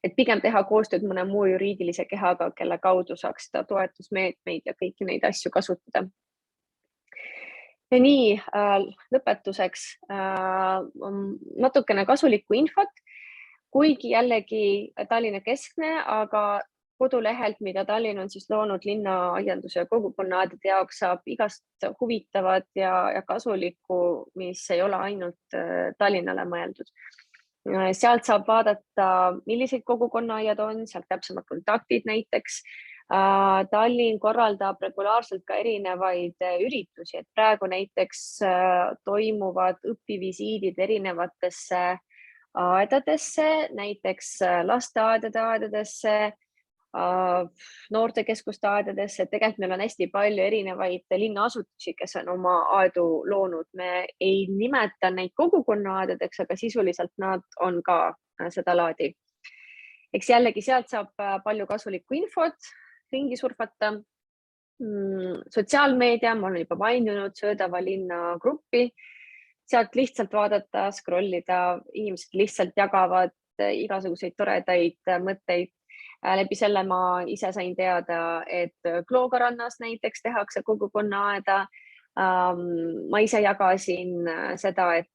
Et pigem teha koostööd mõne muu juriidilise kehaga, kelle kaudu saaks seda toetusmeetmeid ja kõiki neid asju kasutada. Ja nii, lõpetuseks natukene kasulikku infot, kuigi jällegi Tallinna keskne, aga kodulehelt, mida Tallinn on siis loonud linnaaianduse ja kogukonnaadide jaoks, saab igast huvitavat ja kasulikku, mis ei ole ainult Tallinnale mõeldud. Sealt saab vaadata, millised kogukonnaaiad on, sealt täpsemad kontaktid näiteks. Tallinn korraldab regulaarselt ka erinevaid üritusi, et praegu näiteks toimuvad õpivisiidid erinevatesse aedadesse, näiteks lasteaedadesse, noortekeskuste aedadesse. Tegelikult meil on hästi palju erinevaid linnaasutusi, kes on oma aedu loonud. Me ei nimeta neid kogukonnaaedadeks, aga sisuliselt nad on ka seda laadi. Eks jällegi sealt saab palju kasulikku infot ringi surfata. Sotsiaalmeedia, ma olen juba maininud Söödava linna gruppi. Sealt lihtsalt vaadata, scrollida, inimesed lihtsalt jagavad igasuguseid toredaid mõtteid. Läbi selle ma ise sain teada, et Kloogarannas näiteks tehakse kogukonnaaeda. Ma ise jagasin seda, et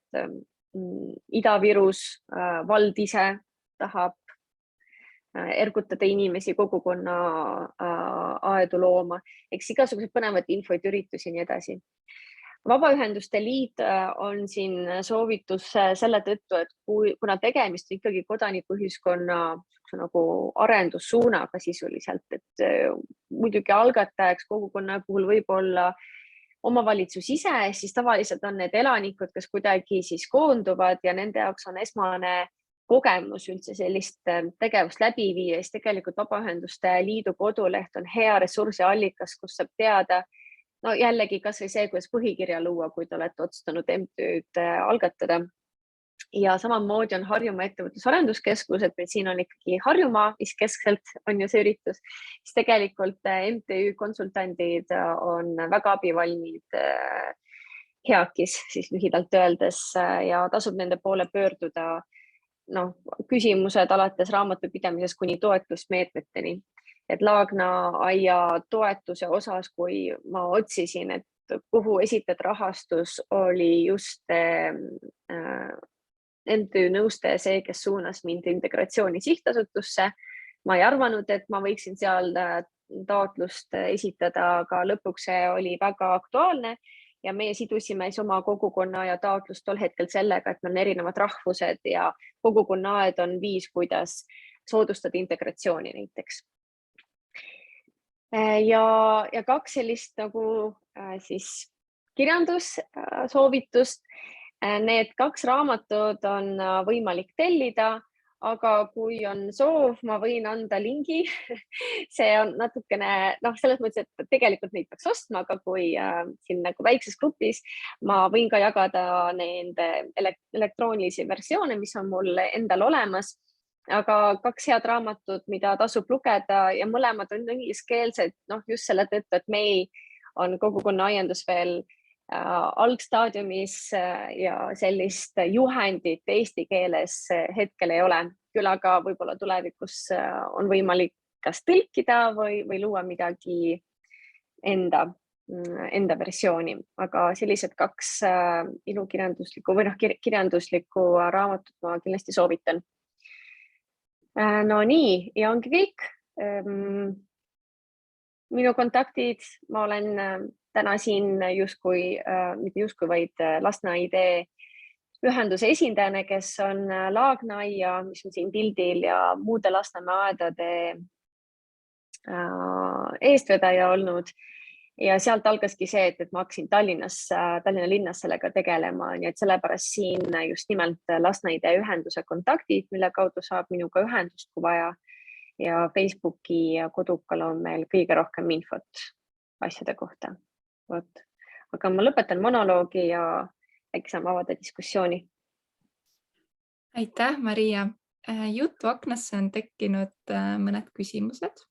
Ida-Virus vald ise tahab ergutada inimesi kogukonna aedu looma, eks igasugused põnevad infoid, üritusi ja nii edasi. Vabaühenduste liit on siin soovitus selle tõttu, et kuna tegemist ikkagi kodanikuühiskonna nagu arendussuunaga sisuliselt, et muidugi algatajaks kogukonna puhul võib olla omavalitsus ise, siis tavaliselt on need elanikud, kes kuidagi siis koonduvad ja nende jaoks on esmane kogemus üldse sellist tegevust läbi viia, siis tegelikult Vabaühenduste Liidu koduleht on hea ressursiallikas, kus saab teada, jällegi kas või see, kuidas põhikirja luua, kui te olete otsustanud MTÜ-d algatada. Ja samamoodi on Harjumaa ettevõtlusarenduskeskus, et meil siin on ikkagi Harjumaa, mis keskselt on ju see üritus, siis tegelikult MTÜ konsultandid on väga abivalmid heakis, siis lühidalt öeldes, ja tasub nende poole pöörduda küsimused alates raamatupidamisest kuni toetusmeetmeteni. Et Laagna aia toetuse osas, kui ma otsisin, et kuhu esitad rahastus, oli just MTÜ Nõustaja see, kes suunas mind Integratsiooni Sihtasutusse. Ma ei arvanud, et ma võiksin seal taotlust esitada, aga lõpuks see oli väga aktuaalne. Ja meie sidusime oma kogukonna ja taotlust tol hetkel sellega, et meil on erinevad rahvused ja kogukonnaaed on viis, kuidas soodustada integratsiooni näiteks. Ja kaks sellist siis kirjandussoovitust. Need kaks raamatut on võimalik tellida aga kui on soov, ma võin anda lingi. See on natukene, selles mõttes, et tegelikult neid peaks ostma, aga kui siin nagu väikses grupis, ma võin ka jagada nende elektroonilisi versioone, mis on mul endal olemas. Aga 2 head raamatut, mida tasub lugeda ja mõlemad on ingliskeelsed, just selle tõttu, et meil on kogukonna aiandus veel algstaadiumis ja sellist juhendit eesti keeles hetkel ei ole. Küll aga võib-olla tulevikus on võimalik kas tõlkida või luua midagi enda versiooni, aga sellised 2 ilukirjanduslikku või kirjanduslikku raamatut ma kindlasti soovitan. No nii, ja ongi kõik. Minu kontaktid, ma olen täna siin mitte justkui, vaid Lasna idee ühenduse esindajana, kes on Laagna aia, mis on siin pildil, ja muude Lasnamäe aedade eestvedaja olnud. Ja sealt algaski see, et ma hakkasin Tallinna linnas sellega tegelema, nii et sellepärast siin just nimelt Lasna idee ühenduse kontaktid, mille kaudu saab minuga ühendust, kui vaja. Ja Facebooki ja kodukal on meil kõige rohkem infot asjade kohta. Aga ma lõpetan monoloogi ja äkki saame avada diskussiooni. Aitäh, Maria. Jutu aknasse on tekkinud mõned küsimused.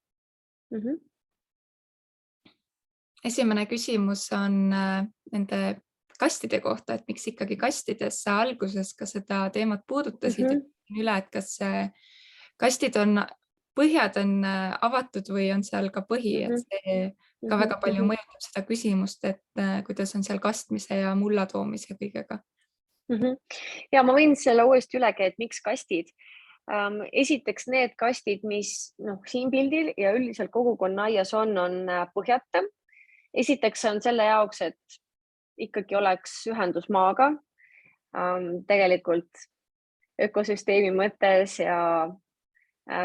Esimene küsimus on nende kastide kohta, et miks ikkagi kastides sa alguses ka seda teemat puudutasid üle, et kas kastid on, põhjad on avatud või on seal ka põhi, et see ka väga palju mõjutab seda küsimust, et kuidas on seal kastmise ja mulla toomise kõigega. Ja ma võin selle uuesti üle käia, et miks kastid. Esiteks need kastid, mis siin pildil ja üldiselt kogukonna aias on põhjata. Esiteks on selle jaoks, et ikkagi oleks ühendus maaga. Tegelikult ökosüsteemi mõttes ja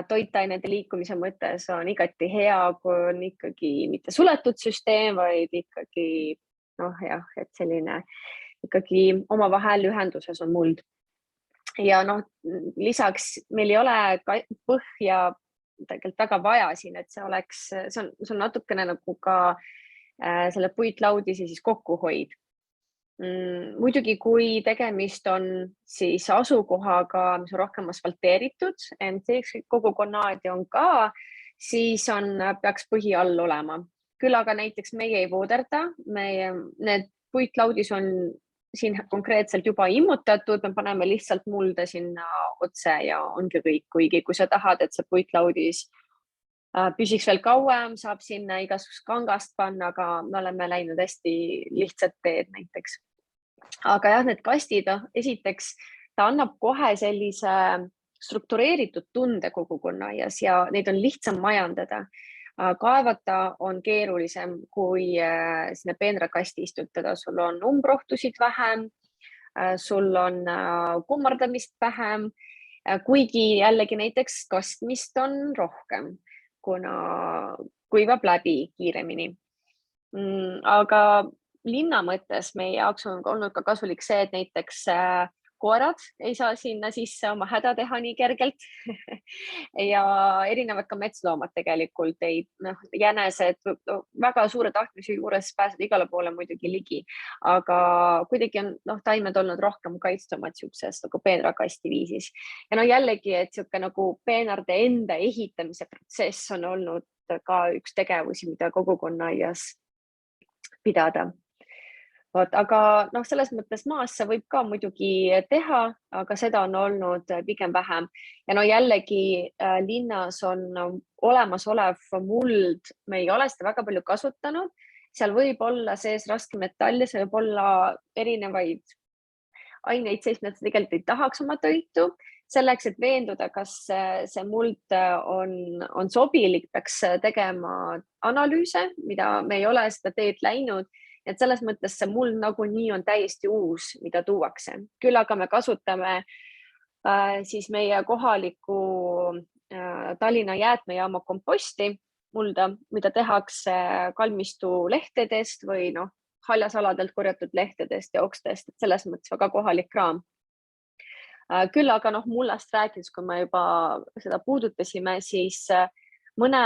toitainete liikumise mõttes on igati hea, kui on ikkagi mitte suletud süsteem, vaid ikkagi, et selline ikkagi omavahel ühenduses on muld. Ja lisaks meil ei ole põhja tegelikult väga vaja siin, et see on natukene nagu ka selle puitlaudise siis kokkuhoid. Muidugi, kui tegemist on siis asukohaga, mis on rohkem asfalteeritud, kogukonnaaedi on ka, siis peaks põhi all olema. Küll aga näiteks meie ei vooderda, need puitlaudis on siin konkreetselt juba immutatud, me paneme lihtsalt mulda sinna otse ja ongi kõik, kuigi kui sa tahad, et see puitlaudis püsiks veel kauem, saab sinna igasugust kangast panna, aga me oleme läinud hästi lihtsalt teed näiteks. Aga jah, need kastid, esiteks ta annab kohe sellise struktureeritud tunde kogukonnaaias ja neid on lihtsam majandada. Kaevata on keerulisem kui sinna peenrakasti istutada. Sul on umbrohtusid vähem, sul on kummardamist vähem, kuigi jällegi näiteks kastmist on rohkem, kuna kuivab läbi kiiremini. Aga linna mõttes meie jaoks on olnud ka kasulik see, et näiteks koerad ei saa sinna sisse oma häda teha nii kergelt ja erinevad ka metsloomad tegelikult, jänesed väga suure tahtmise juures pääsed igale poole muidugi ligi, aga kuidagi on taimed olnud rohkem kaitstumad siuksest nagu peenrakasti viisis. Ja jällegi, et siuke nagu peenarde enda ehitamise protsess on olnud ka üks tegevusi, mida kogukonnaaias pidada. Aga selles mõttes maassa võib ka muidugi teha, aga seda on olnud pigem vähem. Ja jällegi linnas on olemasolev muld, me ei ole seda väga palju kasutanud. Seal võib olla sees raskemetalli, see võib olla erinevaid aineid sees, mida tegelikult ei tahaks oma toitu. Selleks, et veenduda, kas see muld on sobilik, peaks tegema analüüse, mida me ei ole seda teed läinud. Et selles mõttes see muld nagunii on täiesti uus, mida tuuakse. Küll aga me kasutame siis meie kohaliku Tallinna jäätmejaama komposti mulda, mida tehakse kalmistu lehtedest või haljasaladelt korjatud lehtedest ja okstest. Et selles mõttes väga kohalik kraam. Küll aga mullast rääkides, kui me juba seda puudutasime, siis mõne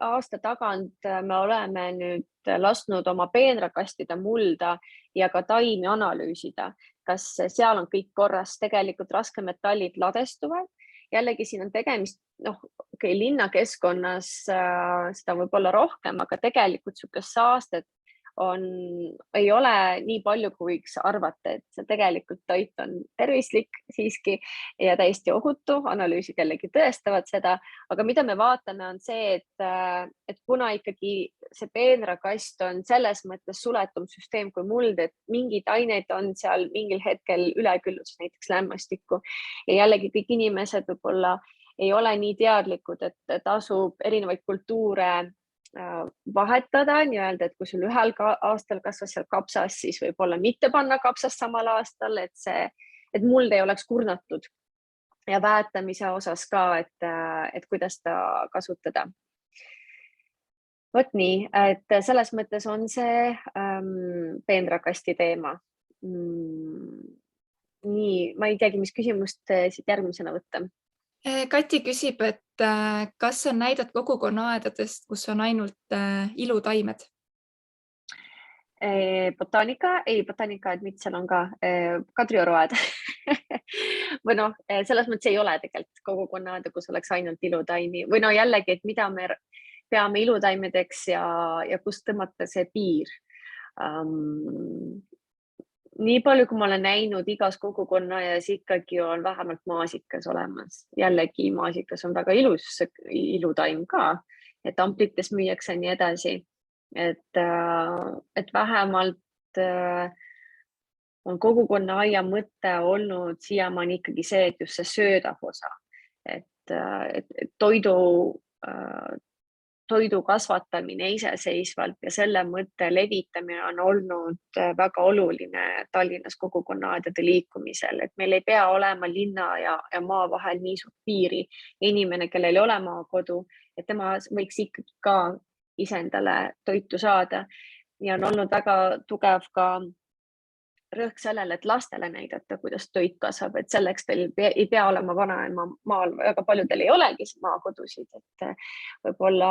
aasta tagant me oleme nüüd lasknud oma peenrakastide mulda ja ka taimi analüüsida, kas seal on kõik korras. Tegelikult raskemetallid ladestuvad. Jällegi siin on tegemist, linnakeskkonnas seda võib olla rohkem, aga tegelikult niisugust saastet ei ole nii palju, kui võiks arvata, et tegelikult toit on tervislik siiski ja täiesti ohutu. Analüüsid jällegi tõestavad seda, aga mida me vaatame, on see, et kuna ikkagi see peenrakast on selles mõttes suletum süsteem kui muld, et mingid ained on seal mingil hetkel üleküllus, näiteks lämmastikku, ja jällegi kõik inimesed võib-olla ei ole nii teadlikud, et tasub erinevaid kultuure vahetada, nii-öelda, et kui sul ühel aastal kasvas seal kapsas, siis võib-olla mitte panna kapsast samal aastal, et muld ei oleks kurnatud, ja väetamise osas ka, et kuidas ta kasutada. Vot nii, et selles mõttes on see peenrakasti teema. Nii, ma ei teagi, mis küsimust siit järgmisena võtta. Kati küsib, et kas on näidet kogukonnaaedadest, kus on ainult ilutaimed? Botaanikaaed, mitte seal on ka Kadrioru-aed. Või selles mõttes ei ole tegelikult kogukonnaaeda, kus oleks ainult ilutaimi. Või jällegi, et mida me peame ilutaimedeks ja kust tõmmata see piir. Nii palju, kui ma olen näinud, igas kogukonnaaias ikkagi on vähemalt maasikas olemas. Jällegi maasikas on väga ilus ilutaim ka, et amplites müüakse nii edasi. Et vähemalt on kogukonnaaia mõte olnud siiamaani ikkagi see, et just see söödav osa, et toidu kasvatamine iseseisvalt ja selle mõtte levitamine on olnud väga oluline Tallinnas kogukonnaaedade liikumisel, et meil ei pea olema linna ja maa vahel nii suurt piiri. Inimene, kellel ei ole maakodu, et tema võiks ikkagi ka isendale toitu saada. Ja on olnud väga tugev ka rõhk sellele, et lastele näidata, kuidas toit kasvab, et selleks teil ei pea olema vanaema maal, väga paljudel ei olegi maakodusid, et võib-olla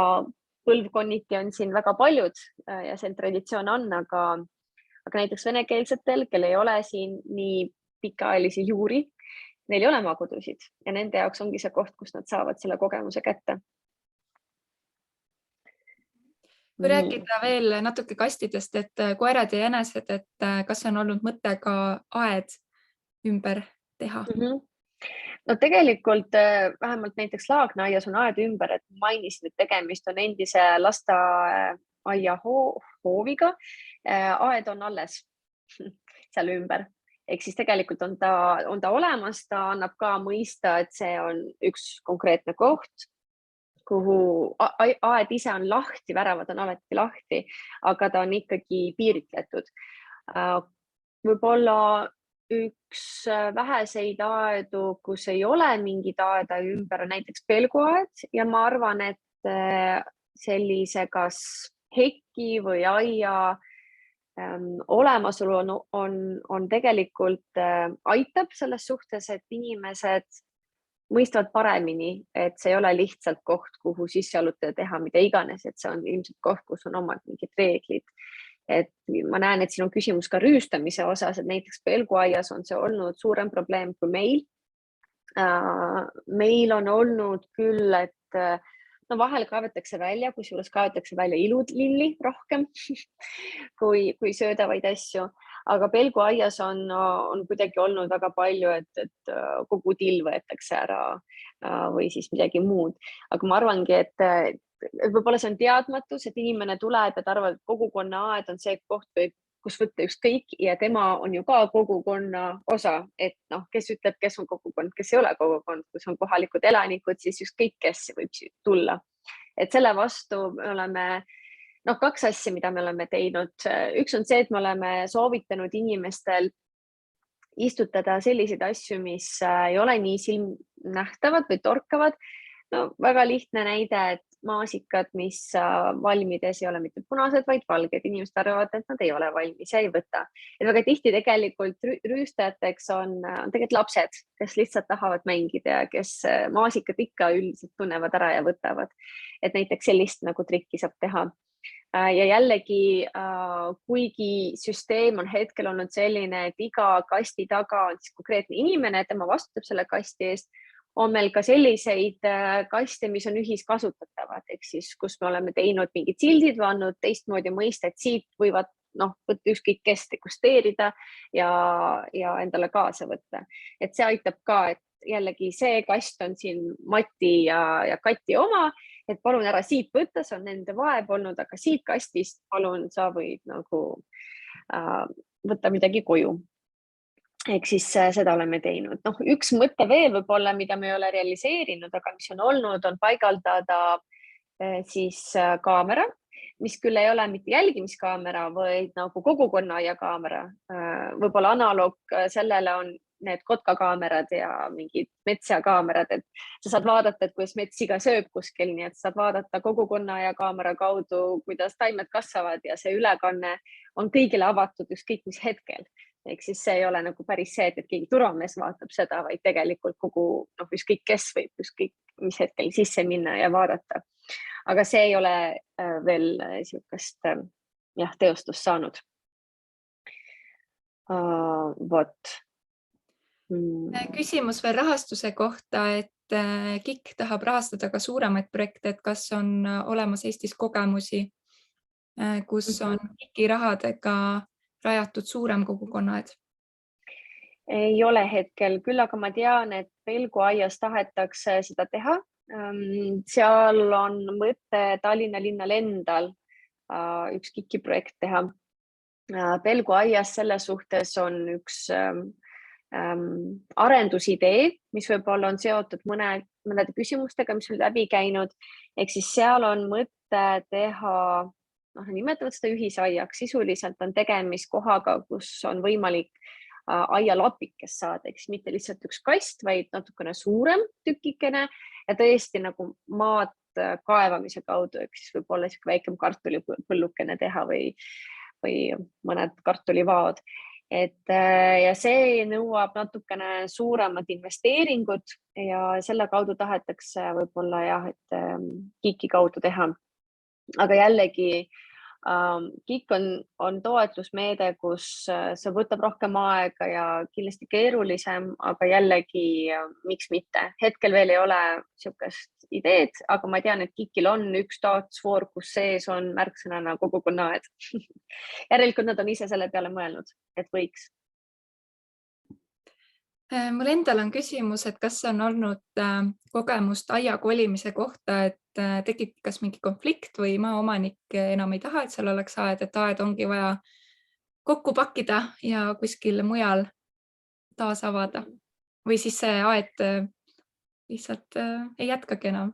põlvkonniti on siin väga paljud ja see traditsioon on, aga näiteks venekeelsetel, kel ei ole siin nii pikaajalisi juuri, neil ei ole maakodusid ja nende jaoks ongi see koht, kus nad saavad selle kogemuse kätte. Kui rääkida veel natuke kastidest, et koerad ja jänesed, et kas on olnud mõte ka aed ümber teha? No tegelikult vähemalt näiteks Laagna-aias on aed ümber, et mainisin, et tegemist on endise lasteaia hooviga. Aed on alles seal ümber. Ehk siis tegelikult on ta olemas, ta annab ka mõista, et see on üks konkreetne koht, kuhu aed ise on lahti, väravad on alati lahti, aga ta on ikkagi piiritletud. Võib-olla üks väheseid aedu, kus ei ole mingid aeda ümber, näiteks pelguaed, ja ma arvan, et sellise kas hekki või aia olemasolu on tegelikult aitab selles suhtes, et inimesed mõistavad paremini, et see ei ole lihtsalt koht, kuhu sisse alutada teha mida iganes, et see on ilmselt koht, kus on omad mingid reeglid. Et ma näen, et siin on küsimus ka rüüstamise osas, et näiteks pelguaias on see olnud suurem probleem kui meil. Meil on olnud küll, et vahel kaevatakse välja, kusjuures kaevatakse välja ilulilli rohkem kui söödavaid asju. Aga pelguaias on kuidagi olnud väga palju, et kogu till võetakse ära või siis midagi muud. Aga ma arvangi, et võib-olla see on teadmatus, et inimene tuleb ja arvab, et kogukonnaaed on see koht, kus võtta ükskõik ja tema on ju ka kogukonna osa, et kes ütleb, kes on kogukond, kes ei ole kogukond, kus on kohalikud elanikud, siis ükskõik kes võib tulla. Et selle vastu me oleme kaks asja, mida me oleme teinud. Üks on see, et me oleme soovitanud inimestel istutada selliseid asju, mis ei ole nii silmnähtavad või torkavad. Väga lihtne näide, et maasikad, mis valmides ei ole mitte punased, vaid valged. Inimesed arvavad, et nad ei ole valmis ja ei võta. Et väga tihti tegelikult rüüstajateks on tegelikult lapsed, kes lihtsalt tahavad mängida ja kes maasikat ikka üldiselt tunnevad ära ja võtavad. Et näiteks sellist nagu trikki saab teha. Ja jällegi, kuigi süsteem on hetkel olnud selline, et iga kasti taga on konkreetne inimene, tema vastutab selle kasti eest, on meil ka selliseid kaste, mis on ühiskasutatavad, ehk siis, kus me oleme teinud mingid sildid, andnud teistmoodi mõista, et siit võivad võtta ükskõik kes degusteerida ja endale kaasa võtta. Et see aitab ka, et jällegi see kast on siin Mati ja Kati oma, et palun ära siit võtta, see on nende vaev olnud, aga siit kastist palun sa võid nagu võtta midagi koju. Ehk siis seda oleme teinud. Üks mõte veel võib-olla, mida me ei ole realiseerinud, aga mis on olnud, on paigaldada siis kaamera, mis küll ei ole mitte jälgimiskaamera, vaid nagu kogukonna ja kaamera. Võib-olla analoog sellele on need kotkakaamerad ja mingid metskaamerad, et sa saad vaadata, et kuidas metssiga sööb kuskil, nii et saad vaadata kogukonna ja kaamera kaudu, kuidas taimed kasvavad ja see ülekanne on kõigile avatud ükskõik mis hetkel. Ehk siis see ei ole nagu päris see, et keegi turvamees vaatab seda, vaid tegelikult kogu ükskõik kes võib ükskõik mis hetkel sisse minna ja vaadata. Aga see ei ole veel niisugust teostust saanud. Vot. Küsimus veel rahastuse kohta, et KIK tahab rahastada ka suuremaid projekte, et kas on olemas Eestis kogemusi, kus on KIK-i rahadega rajatud suurem kogukonnaaed? Ei ole hetkel, küll aga ma tean, et Pelguaias tahetakse seda teha. Seal on mõte Tallinna linnal endal üks KIK-i projekt teha. Pelguaias selles suhtes on üks arendusidee, mis võib-olla on seotud mõnede küsimustega, mis on läbi käinud. Ehk siis seal on mõte teha, nimetavad seda ühisaiaks, sisuliselt on tegemist kohaga, kus on võimalik aialapikest saada, eks mitte lihtsalt üks kast, vaid natukene suurem tükikene ja tõesti nagu maad kaevamise kaudu, eks võib-olla väikem kartulipõllukene teha või mõned kartulivaod. Ja see nõuab natukene suuremad investeeringud ja selle kaudu tahetakse võib-olla et KIK-i kaudu teha. Aga jällegi KIK on toetusmeede, kus see võtab rohkem aega ja kindlasti keerulisem, aga jällegi miks mitte. Hetkel veel ei ole niisugust ideed, aga ma tean, et KIK-il on üks taotlusvoor, kus sees on märksõnana kogukonnaaed. Järelikult nad on ise selle peale mõelnud, et võiks. Mul endal on küsimus, et kas on olnud kogemust aia kolimise kohta, et tekib kas mingi konflikt või maaomanik enam ei taha, et seal oleks aed, et aed ongi vaja kokku pakkida ja kuskil mujal taas avada. Või siis see aed lihtsalt ei jätkagi enam?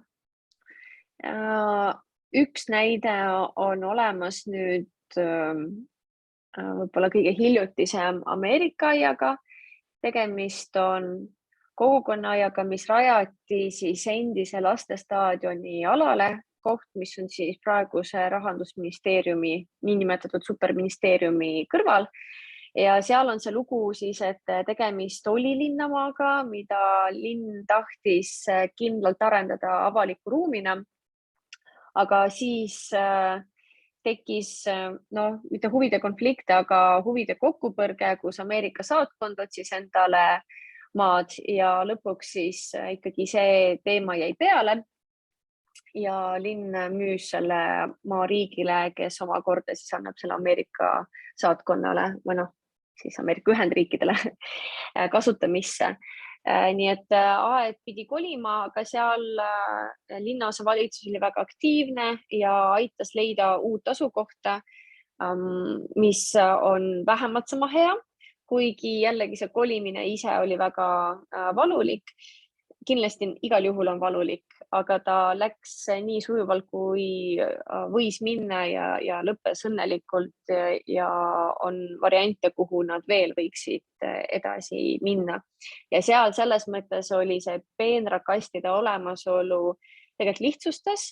Üks näide on olemas nüüd võib-olla kõige hiljutisem Ameerika aiaga. Tegemist on kogukonnaajaga, mis rajati siis endise lastestaadioni alale, koht, mis on siis praeguse Rahandusministeeriumi, niinimetatud superministeeriumi kõrval. Ja seal on see lugu siis, et tegemist oli linnamaaga, mida linn tahtis kindlalt arendada avaliku ruumina. Aga siis tekkis, mitte huvide konflikte, aga huvide kokkupõrge, kus Ameerika saatkond otsis endale maad ja lõpuks siis ikkagi see teema jäi peale ja linn müüs selle maa riigile, kes omakorda siis annab selle Ameerika saatkonnale või siis Ameerika Ühendriikidele kasutamisse. Nii et aed pidi kolima, aga seal linnaosavalitsus oli väga aktiivne ja aitas leida uut asukohta, mis on vähemalt sama hea, kuigi jällegi see kolimine ise oli väga valulik. Kindlasti igal juhul on valulik, aga ta läks nii sujuvalt, kui võis minna ja lõppes õnnelikult ja on variante, kuhu nad veel võiksid edasi minna. Ja seal selles mõttes oli see peenrakastide olemasolu tegelikult lihtsustas,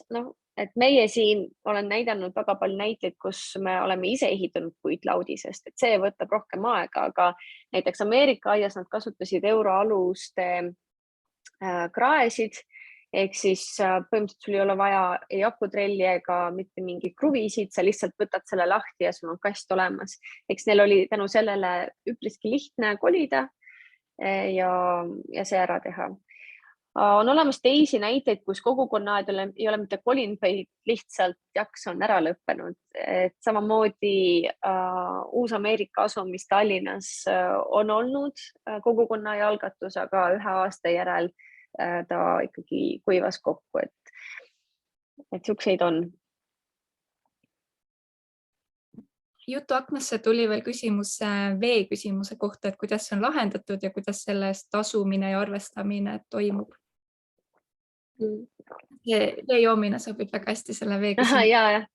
et meie siin olen näidanud väga palju näiteid, kus me oleme ise ehitanud puitlaudisest, et see võtab rohkem aega, aga näiteks Ameerika aias nad kasutasid euroaluste kraesid, ehk siis põhimõtteliselt sul ei ole vaja ei akutrelli ega mitte mingeid kruvisid, sa lihtsalt võtad selle lahti ja sul on kast olemas. Eks neil oli tänu sellele üpriski lihtne kolida ja see ära teha. On olemas teisi näiteid, kus kogukonnaaed ei ole mitte kolinud, vaid lihtsalt jaks on ära lõppenud. Et samamoodi Uus-Ameerika asumis Tallinnas on olnud kogukonnaaia algatus, aga 1 aasta järel ta ikkagi kuivas kokku, et siukseid on. Jutu aknasse tuli veel küsimus vee küsimuse kohta, et kuidas see on lahendatud ja kuidas sellest tasumine ja arvestamine toimub. Vee joomine sobib väga hästi selle vee küsimuse.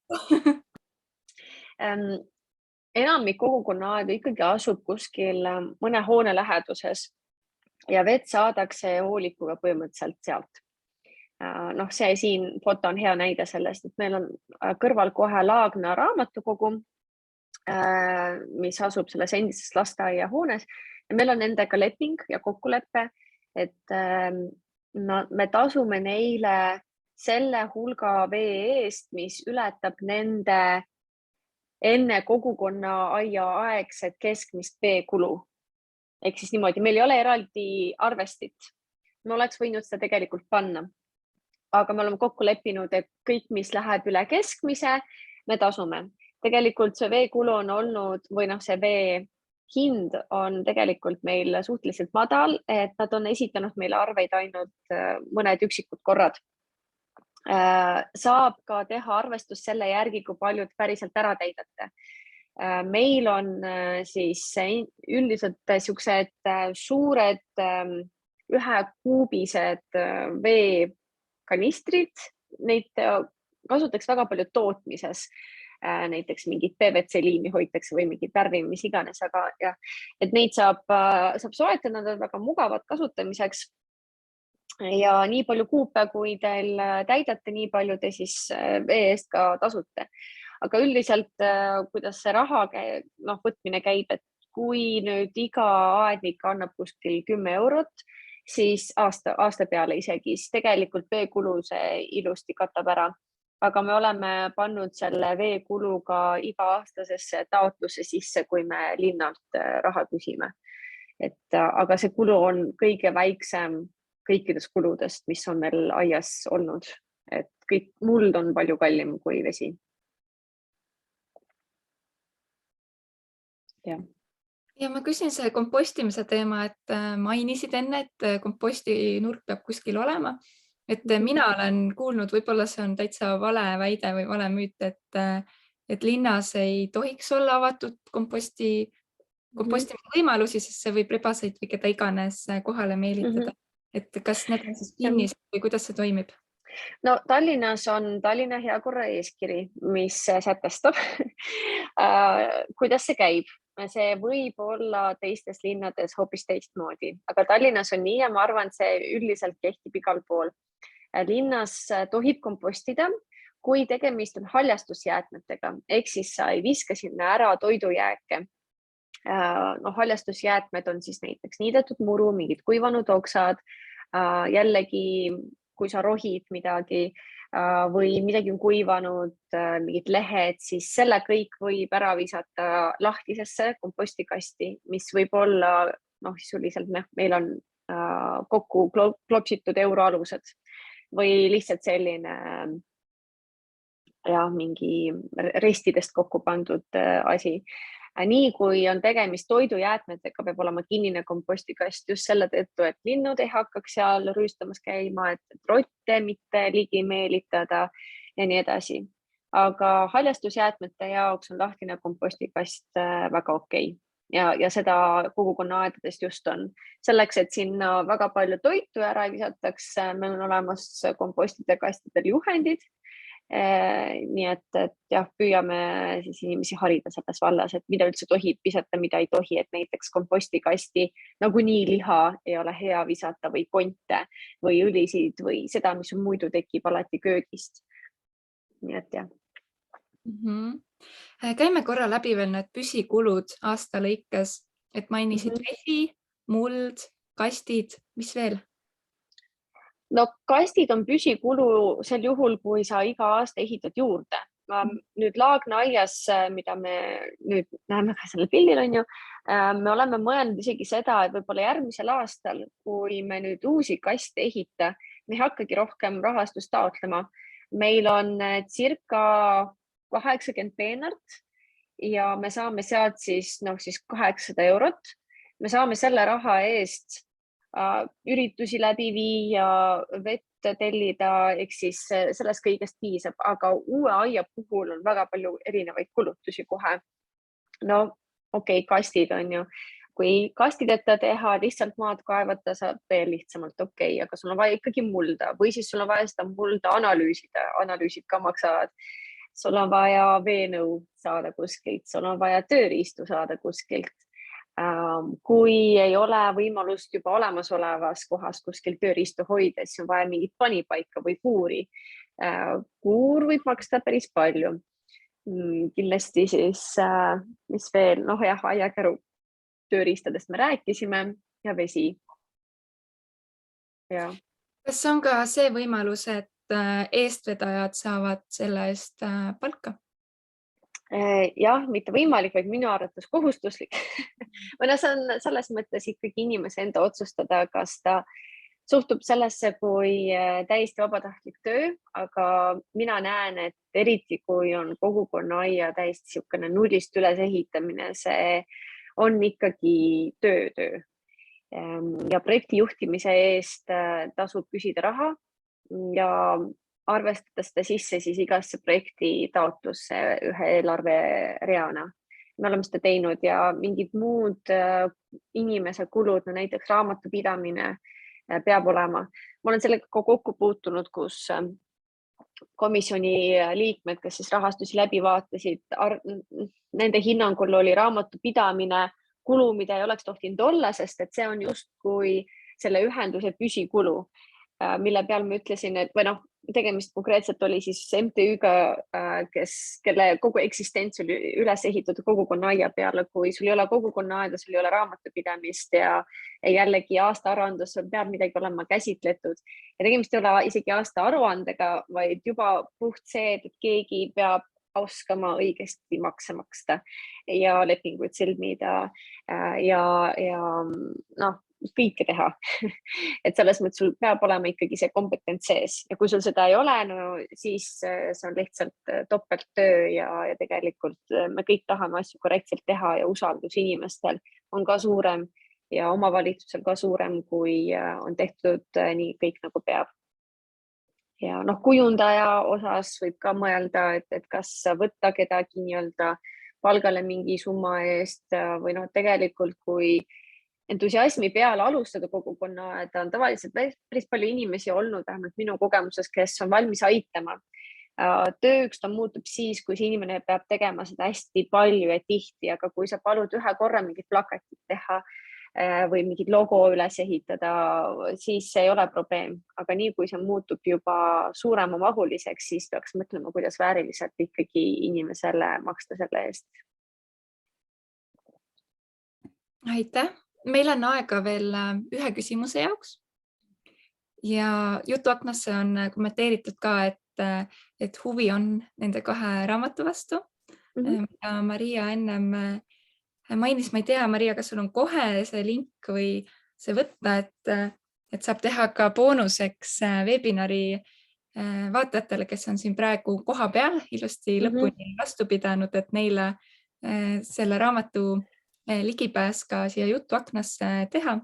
Enamik kogukonnaaedu ikkagi asub kuskil mõne hoone läheduses ja vett saadakse hoolikuga põhimõtteliselt sealt. See siin foto on hea näide sellest, et meil on kõrval kohe Laagna raamatukogu, mis asub selles endises lasteaia hoones ja meil on nendega leping ja kokkulepe, et me tasume neile selle hulga vee eest, mis ületab nende enne kogukonnaaia aegset keskmist veekulu. Ehk siis niimoodi, meil ei ole eraldi arvestit. Me oleks võinud seda tegelikult panna, aga me oleme kokku leppinud, et kõik, mis läheb üle keskmise, me tasume. Tegelikult see veekulu on olnud või see vee hind on tegelikult meil suhteliselt madal, et nad on esitanud meile arveid ainult mõned üksikud korrad. Saab ka teha arvestus selle järgi, kui paljud päriselt ära täidate. Meil on siis üldiselt siuksed suured 1-kuubised veekanistrid, neid kasutatakse väga palju tootmises. Näiteks mingit PVC liimi hoitakse või mingit värvi, mis iganes, aga jah, et neid saab soetada, nad on väga mugavad kasutamiseks. Ja nii palju kuupe, kui teil täidate, nii palju te siis vee eest ka tasute. Aga üldiselt, kuidas see raha võtmine käib, et kui nüüd iga aednik annab kuskil 10 eurot, siis aasta peale isegi, siis tegelikult veekulu see ilusti katab ära. Aga me oleme pannud selle veekulu ka iga-aastasesse taotluse sisse, kui me linnalt raha küsime. Aga see kulu on kõige väiksem kõikidest kuludest, mis on meil aias olnud. Et kõik muld on palju kallim kui vesi. Ja ma küsin see kompostimise teema, et mainisid enne, et komposti nurk peab kuskil olema. Et mina olen kuulnud, võib-olla see on täitsa vale väide või vale müüt, et linnas ei tohiks olla avatud kompostimise võimalusi, sest see võib rebaseid või keda iganes kohale meelitada. Et kas need on siis kinnis või kuidas see toimib? No Tallinnas on Tallinna heakorra eeskiri, mis sätestab, kuidas see käib. See võib olla teistes linnades hoopis teistmoodi, aga Tallinnas on nii ja ma arvan, et see üldiselt kehtib igal pool. Linnas tohib kompostida, kui tegemist on haljastusjäätmetega, ehk siis sa ei viska sinna ära toidujääke. Haljastusjäätmed on siis näiteks niidetud muru, mingid kuivanud oksad, jällegi kui sa rohid midagi või midagi on kuivanud, mingid lehed, siis selle kõik võib ära visata lahtisesse kompostikasti, mis võib olla, sisuliselt meil on kokku klopsitud euroalused või lihtsalt selline mingi restidest kokku pandud asi. Nii kui on tegemist toidujäätmetega, peab olema kinnine kompostikast just selle tõttu, et linnud ei hakkaks seal rüüstamas käima, et rotte mitte ligi meelitada ja nii edasi. Aga haljastusjäätmete jaoks on lahtine kompostikast väga okei. Ja seda kogukonnaaedadest just on. Selleks, et sinna väga palju toitu ära visataks, meil on olemas kompostide kastidel juhendid Nii et jah, püüame siis inimesi harida selles vallas, et mida üldse tohib visata, mida ei tohi, et näiteks kompostikasti nagunii liha ei ole hea visata või konte või õlisid või seda, mis muidu tekib alati köögist. Nii et jah. Käime korra läbi veel need püsikulud aasta lõikes, et mainisid vesi, muld, kastid, mis veel? No kastid on püsikulu sel juhul, kui sa iga aasta ehitad juurde. Nüüd Laagna aias, mida me nüüd näeme ka sellel pildil on ju, me oleme mõelnud isegi seda, et võib-olla järgmisel aastal, kui me nüüd uusi kaste ehita, me ei hakkagi rohkem rahastust taotlema. Meil on circa 80 peenart ja me saame sealt siis 800 eurot. Me saame selle raha eest üritusi läbi viia, vett tellida, ehk siis sellest kõigest piisab, aga uue aia puhul on väga palju erinevaid kulutusi kohe. No okei, kastid on ju. Kui kastideta teha, lihtsalt maad kaevata saab veel lihtsamalt okei, aga sul on vaja ikkagi mulda või siis sul on vaja seda mulda analüüsida, analüüsid ka maksavad. Sul on vaja veenõu saada kuskilt, sul on vaja tööriistu saada kuskilt. Kui ei ole võimalust juba olemasolevas kohas kuskil tööriistu hoida, siis on vaja mingit panipaika või kuuri. Kuur võib maksta päris palju. Kindlasti siis, mis veel, aiakäru tööriistadest me rääkisime ja vesi. Ja. Kas on ka see võimalus, et eestvedajad saavad selle eest palka? Jah, mitte võimalik, vaid minu arvates kohustuslik. Või see on selles mõttes ikkagi inimese enda otsustada, kas ta suhtub sellesse kui täiesti vabatahtlik töö, aga mina näen, et eriti kui on kogukonna aia täiesti niisugune nullist üles ehitamine, see on ikkagi töö. Ja projekti juhtimise eest tasub küsida raha ja arvestada seda sisse siis igasse projekti taotlusse ühe eelarve reana. Me oleme seda teinud ja mingid muud inimese kulud, näiteks raamatupidamine peab olema. Ma olen sellega kokku puutunud, kus komisjoni liikmed, kes siis rahastusi läbi vaatasid, nende hinnangul oli raamatupidamine kulu, mida ei oleks tohtinud olla, sest et see on justkui selle ühenduse püsikulu, mille peal ma ütlesin, et tegemist konkreetselt oli siis MTÜ-ga, kelle kogu eksistents oli üles ehitatud kogukonna aia peale. Kui sul ei ole kogukonna aeda, sul ei ole raamatupidamist ja jällegi aasta aruandus peab midagi olema käsitletud. Ja tegemist ei ole isegi aasta aruandega, vaid juba puht see, et keegi peab oskama õigesti makse maksta ja lepinguid sõlmida ja kõike teha. Et selles mõttes sul peab olema ikkagi see kompetents sees ja kui sul seda ei ole, siis see on lihtsalt topelttöö ja tegelikult me kõik tahame asju korrektselt teha ja usaldus inimestel on ka suurem ja omavalitsusel ka suurem, kui on tehtud nii kõik nagu peab. Ja kujundaja osas võib ka mõelda, et kas võtta kedagi nii-öelda palgale mingi summa eest või tegelikult kui entusiasmi peale alustada kogukonna, et on tavaliselt päris palju inimesi olnud, vähemalt minu kogemuses, kes on valmis aitama. Tööks ta muutub siis, kui see inimene peab tegema seda hästi palju ja tihti, aga kui sa palud ühe korra mingit plakatit teha või mingit logo üles ehitada, siis see ei ole probleem. Aga nii, kui see muutub juba suuremamahuliseks, siis peaks mõtlema, kuidas vääriliselt ikkagi inimesele maksta selle eest. Aitäh! Meil on aega veel ühe küsimuse jaoks ja jutuaknasse on kommenteeritud ka, et huvi on nende kahe raamatu vastu. Ja Maria ennem mainis, ma ei tea, Maria, kas sul on kohe see link või see võtta, et saab teha ka boonuseks webinari vaatajatele, kes on siin praegu koha peal ilusti lõpuni vastu pidanud, et neile selle raamatu ligipääs ka siia jutuaknasse teha.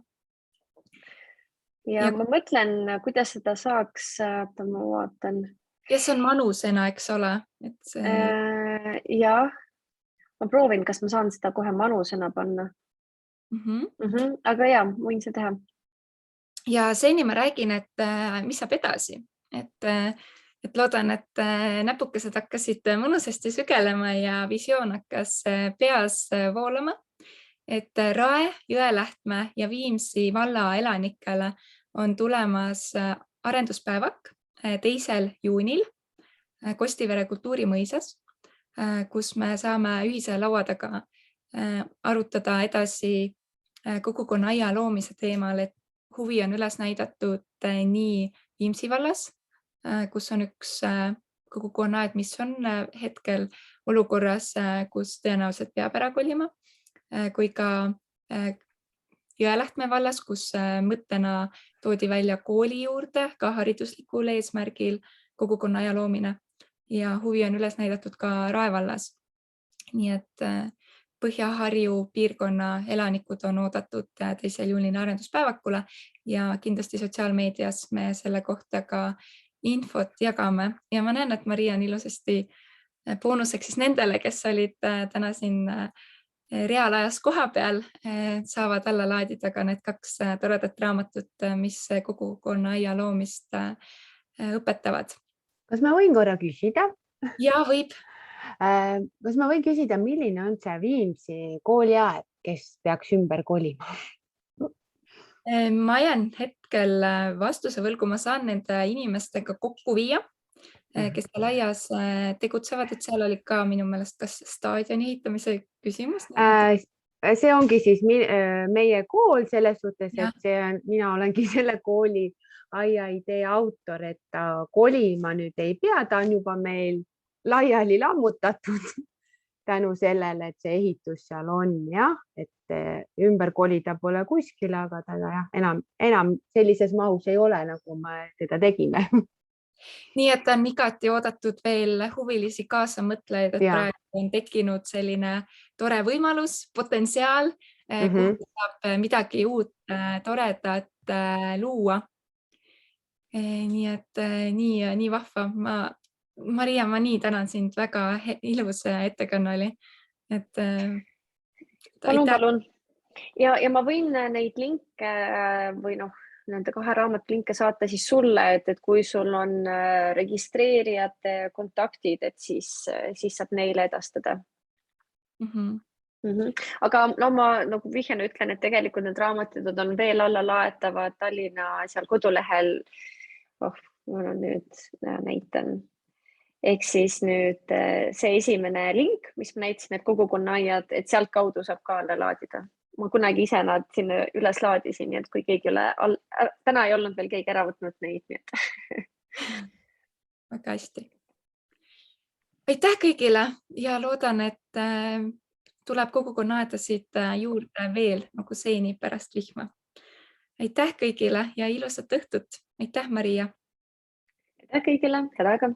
Ja ma mõtlen, kuidas seda saaks, ma vaatan. Ja see on manusena, eks ole? Jah, ma proovin, kas ma saan seda kohe manusena panna. Aga ja, võin seda teha. Ja seni ma räägin, et mis saab edasi. Et et loodan, et näpukesed hakkasid mõnusasti sügelema ja visioon hakkas peas voolama, et Rae, Jõelähtme ja Viimsi valla elanikele on tulemas arenduspäevak 2. juunil Kostivere kultuurimõisas, kus me saame ühise laua taga arutada edasi kogukonna aia loomise teemal, et huvi on üles näidatud nii Viimsi vallas, kus on üks kogukonnaaed, mis on hetkel olukorras, kus tõenäoliselt peab ära kolima, kui ka Jõelähtme vallas, kus mõttena toodi välja kooli juurde ka hariduslikul eesmärgil kogukonna aja loomine ja huvi on üles näidatud ka Rae vallas. Nii et Põhja-Harju piirkonna elanikud on oodatud 2. juunil arenduspäevakule ja kindlasti sotsiaalmeedias me selle kohta ka infot jagame. Ja ma näen, et Maria on ilusasti boonuseks siis nendele, kes olid täna siin reaalajas koha peal, saavad alla laadida ka need 2 toredat raamatut, mis kogukonna aia loomist õpetavad. Kas ma võin korra küsida? Ja võib. Kas ma võin küsida, milline on see Viimsi kooliaed, kes peaks ümber kolima? Ma jään hetkel vastuse võlgu, ma saan nende inimestega kokku viia, kes seal aias tegutsevad, et seal oli ka minu meelest kas staadioni ehitamise küsimus. See ongi siis meie kool selles suhtes, et mina olengi selle kooli aia idee autor, et ta kolima nüüd ei pea, ta on juba meil laiali lammutatud tänu sellele, et see ehitus seal on, et ümber kolida pole kuskile, aga teda enam sellises mahus ei ole, nagu me teda tegime. Nii et on igati oodatud veel huvilisi kaasamõtlejaid, et praegu on tekkinud selline tore võimalus, potentsiaal, kuhu saab midagi uut toredat luua. Nii et nii vahva. Maria, ma nii tänan sind, väga ilus ettekanne oli. Palun. Ja ma võin neid linke või nende 2 raamatu linke saata siis sulle, et kui sul on registreerijate kontaktid, et siis saab neile edastada. Aga ma nagu vihjana ütlen, et tegelikult need raamatud on veel alla laetavad Tallinna seal kodulehel. Ma nüüd näitan. Ehk siis nüüd see esimene link, mis ma näitasin, et kogukonnaaiad, et sealt kaudu saab ka alla laadida. Ma kunagi ise nad sinna üles laadisin, nii et kui keegi täna ei olnud veel keegi ära võtnud neid. Väga hästi. Aitäh kõigile ja loodan, et tuleb kogukonnaaedasid juurde veel nagu seeni pärast vihma. Aitäh kõigile ja ilusat õhtut. Aitäh, Maria. Aitäh kõigile. Head aega.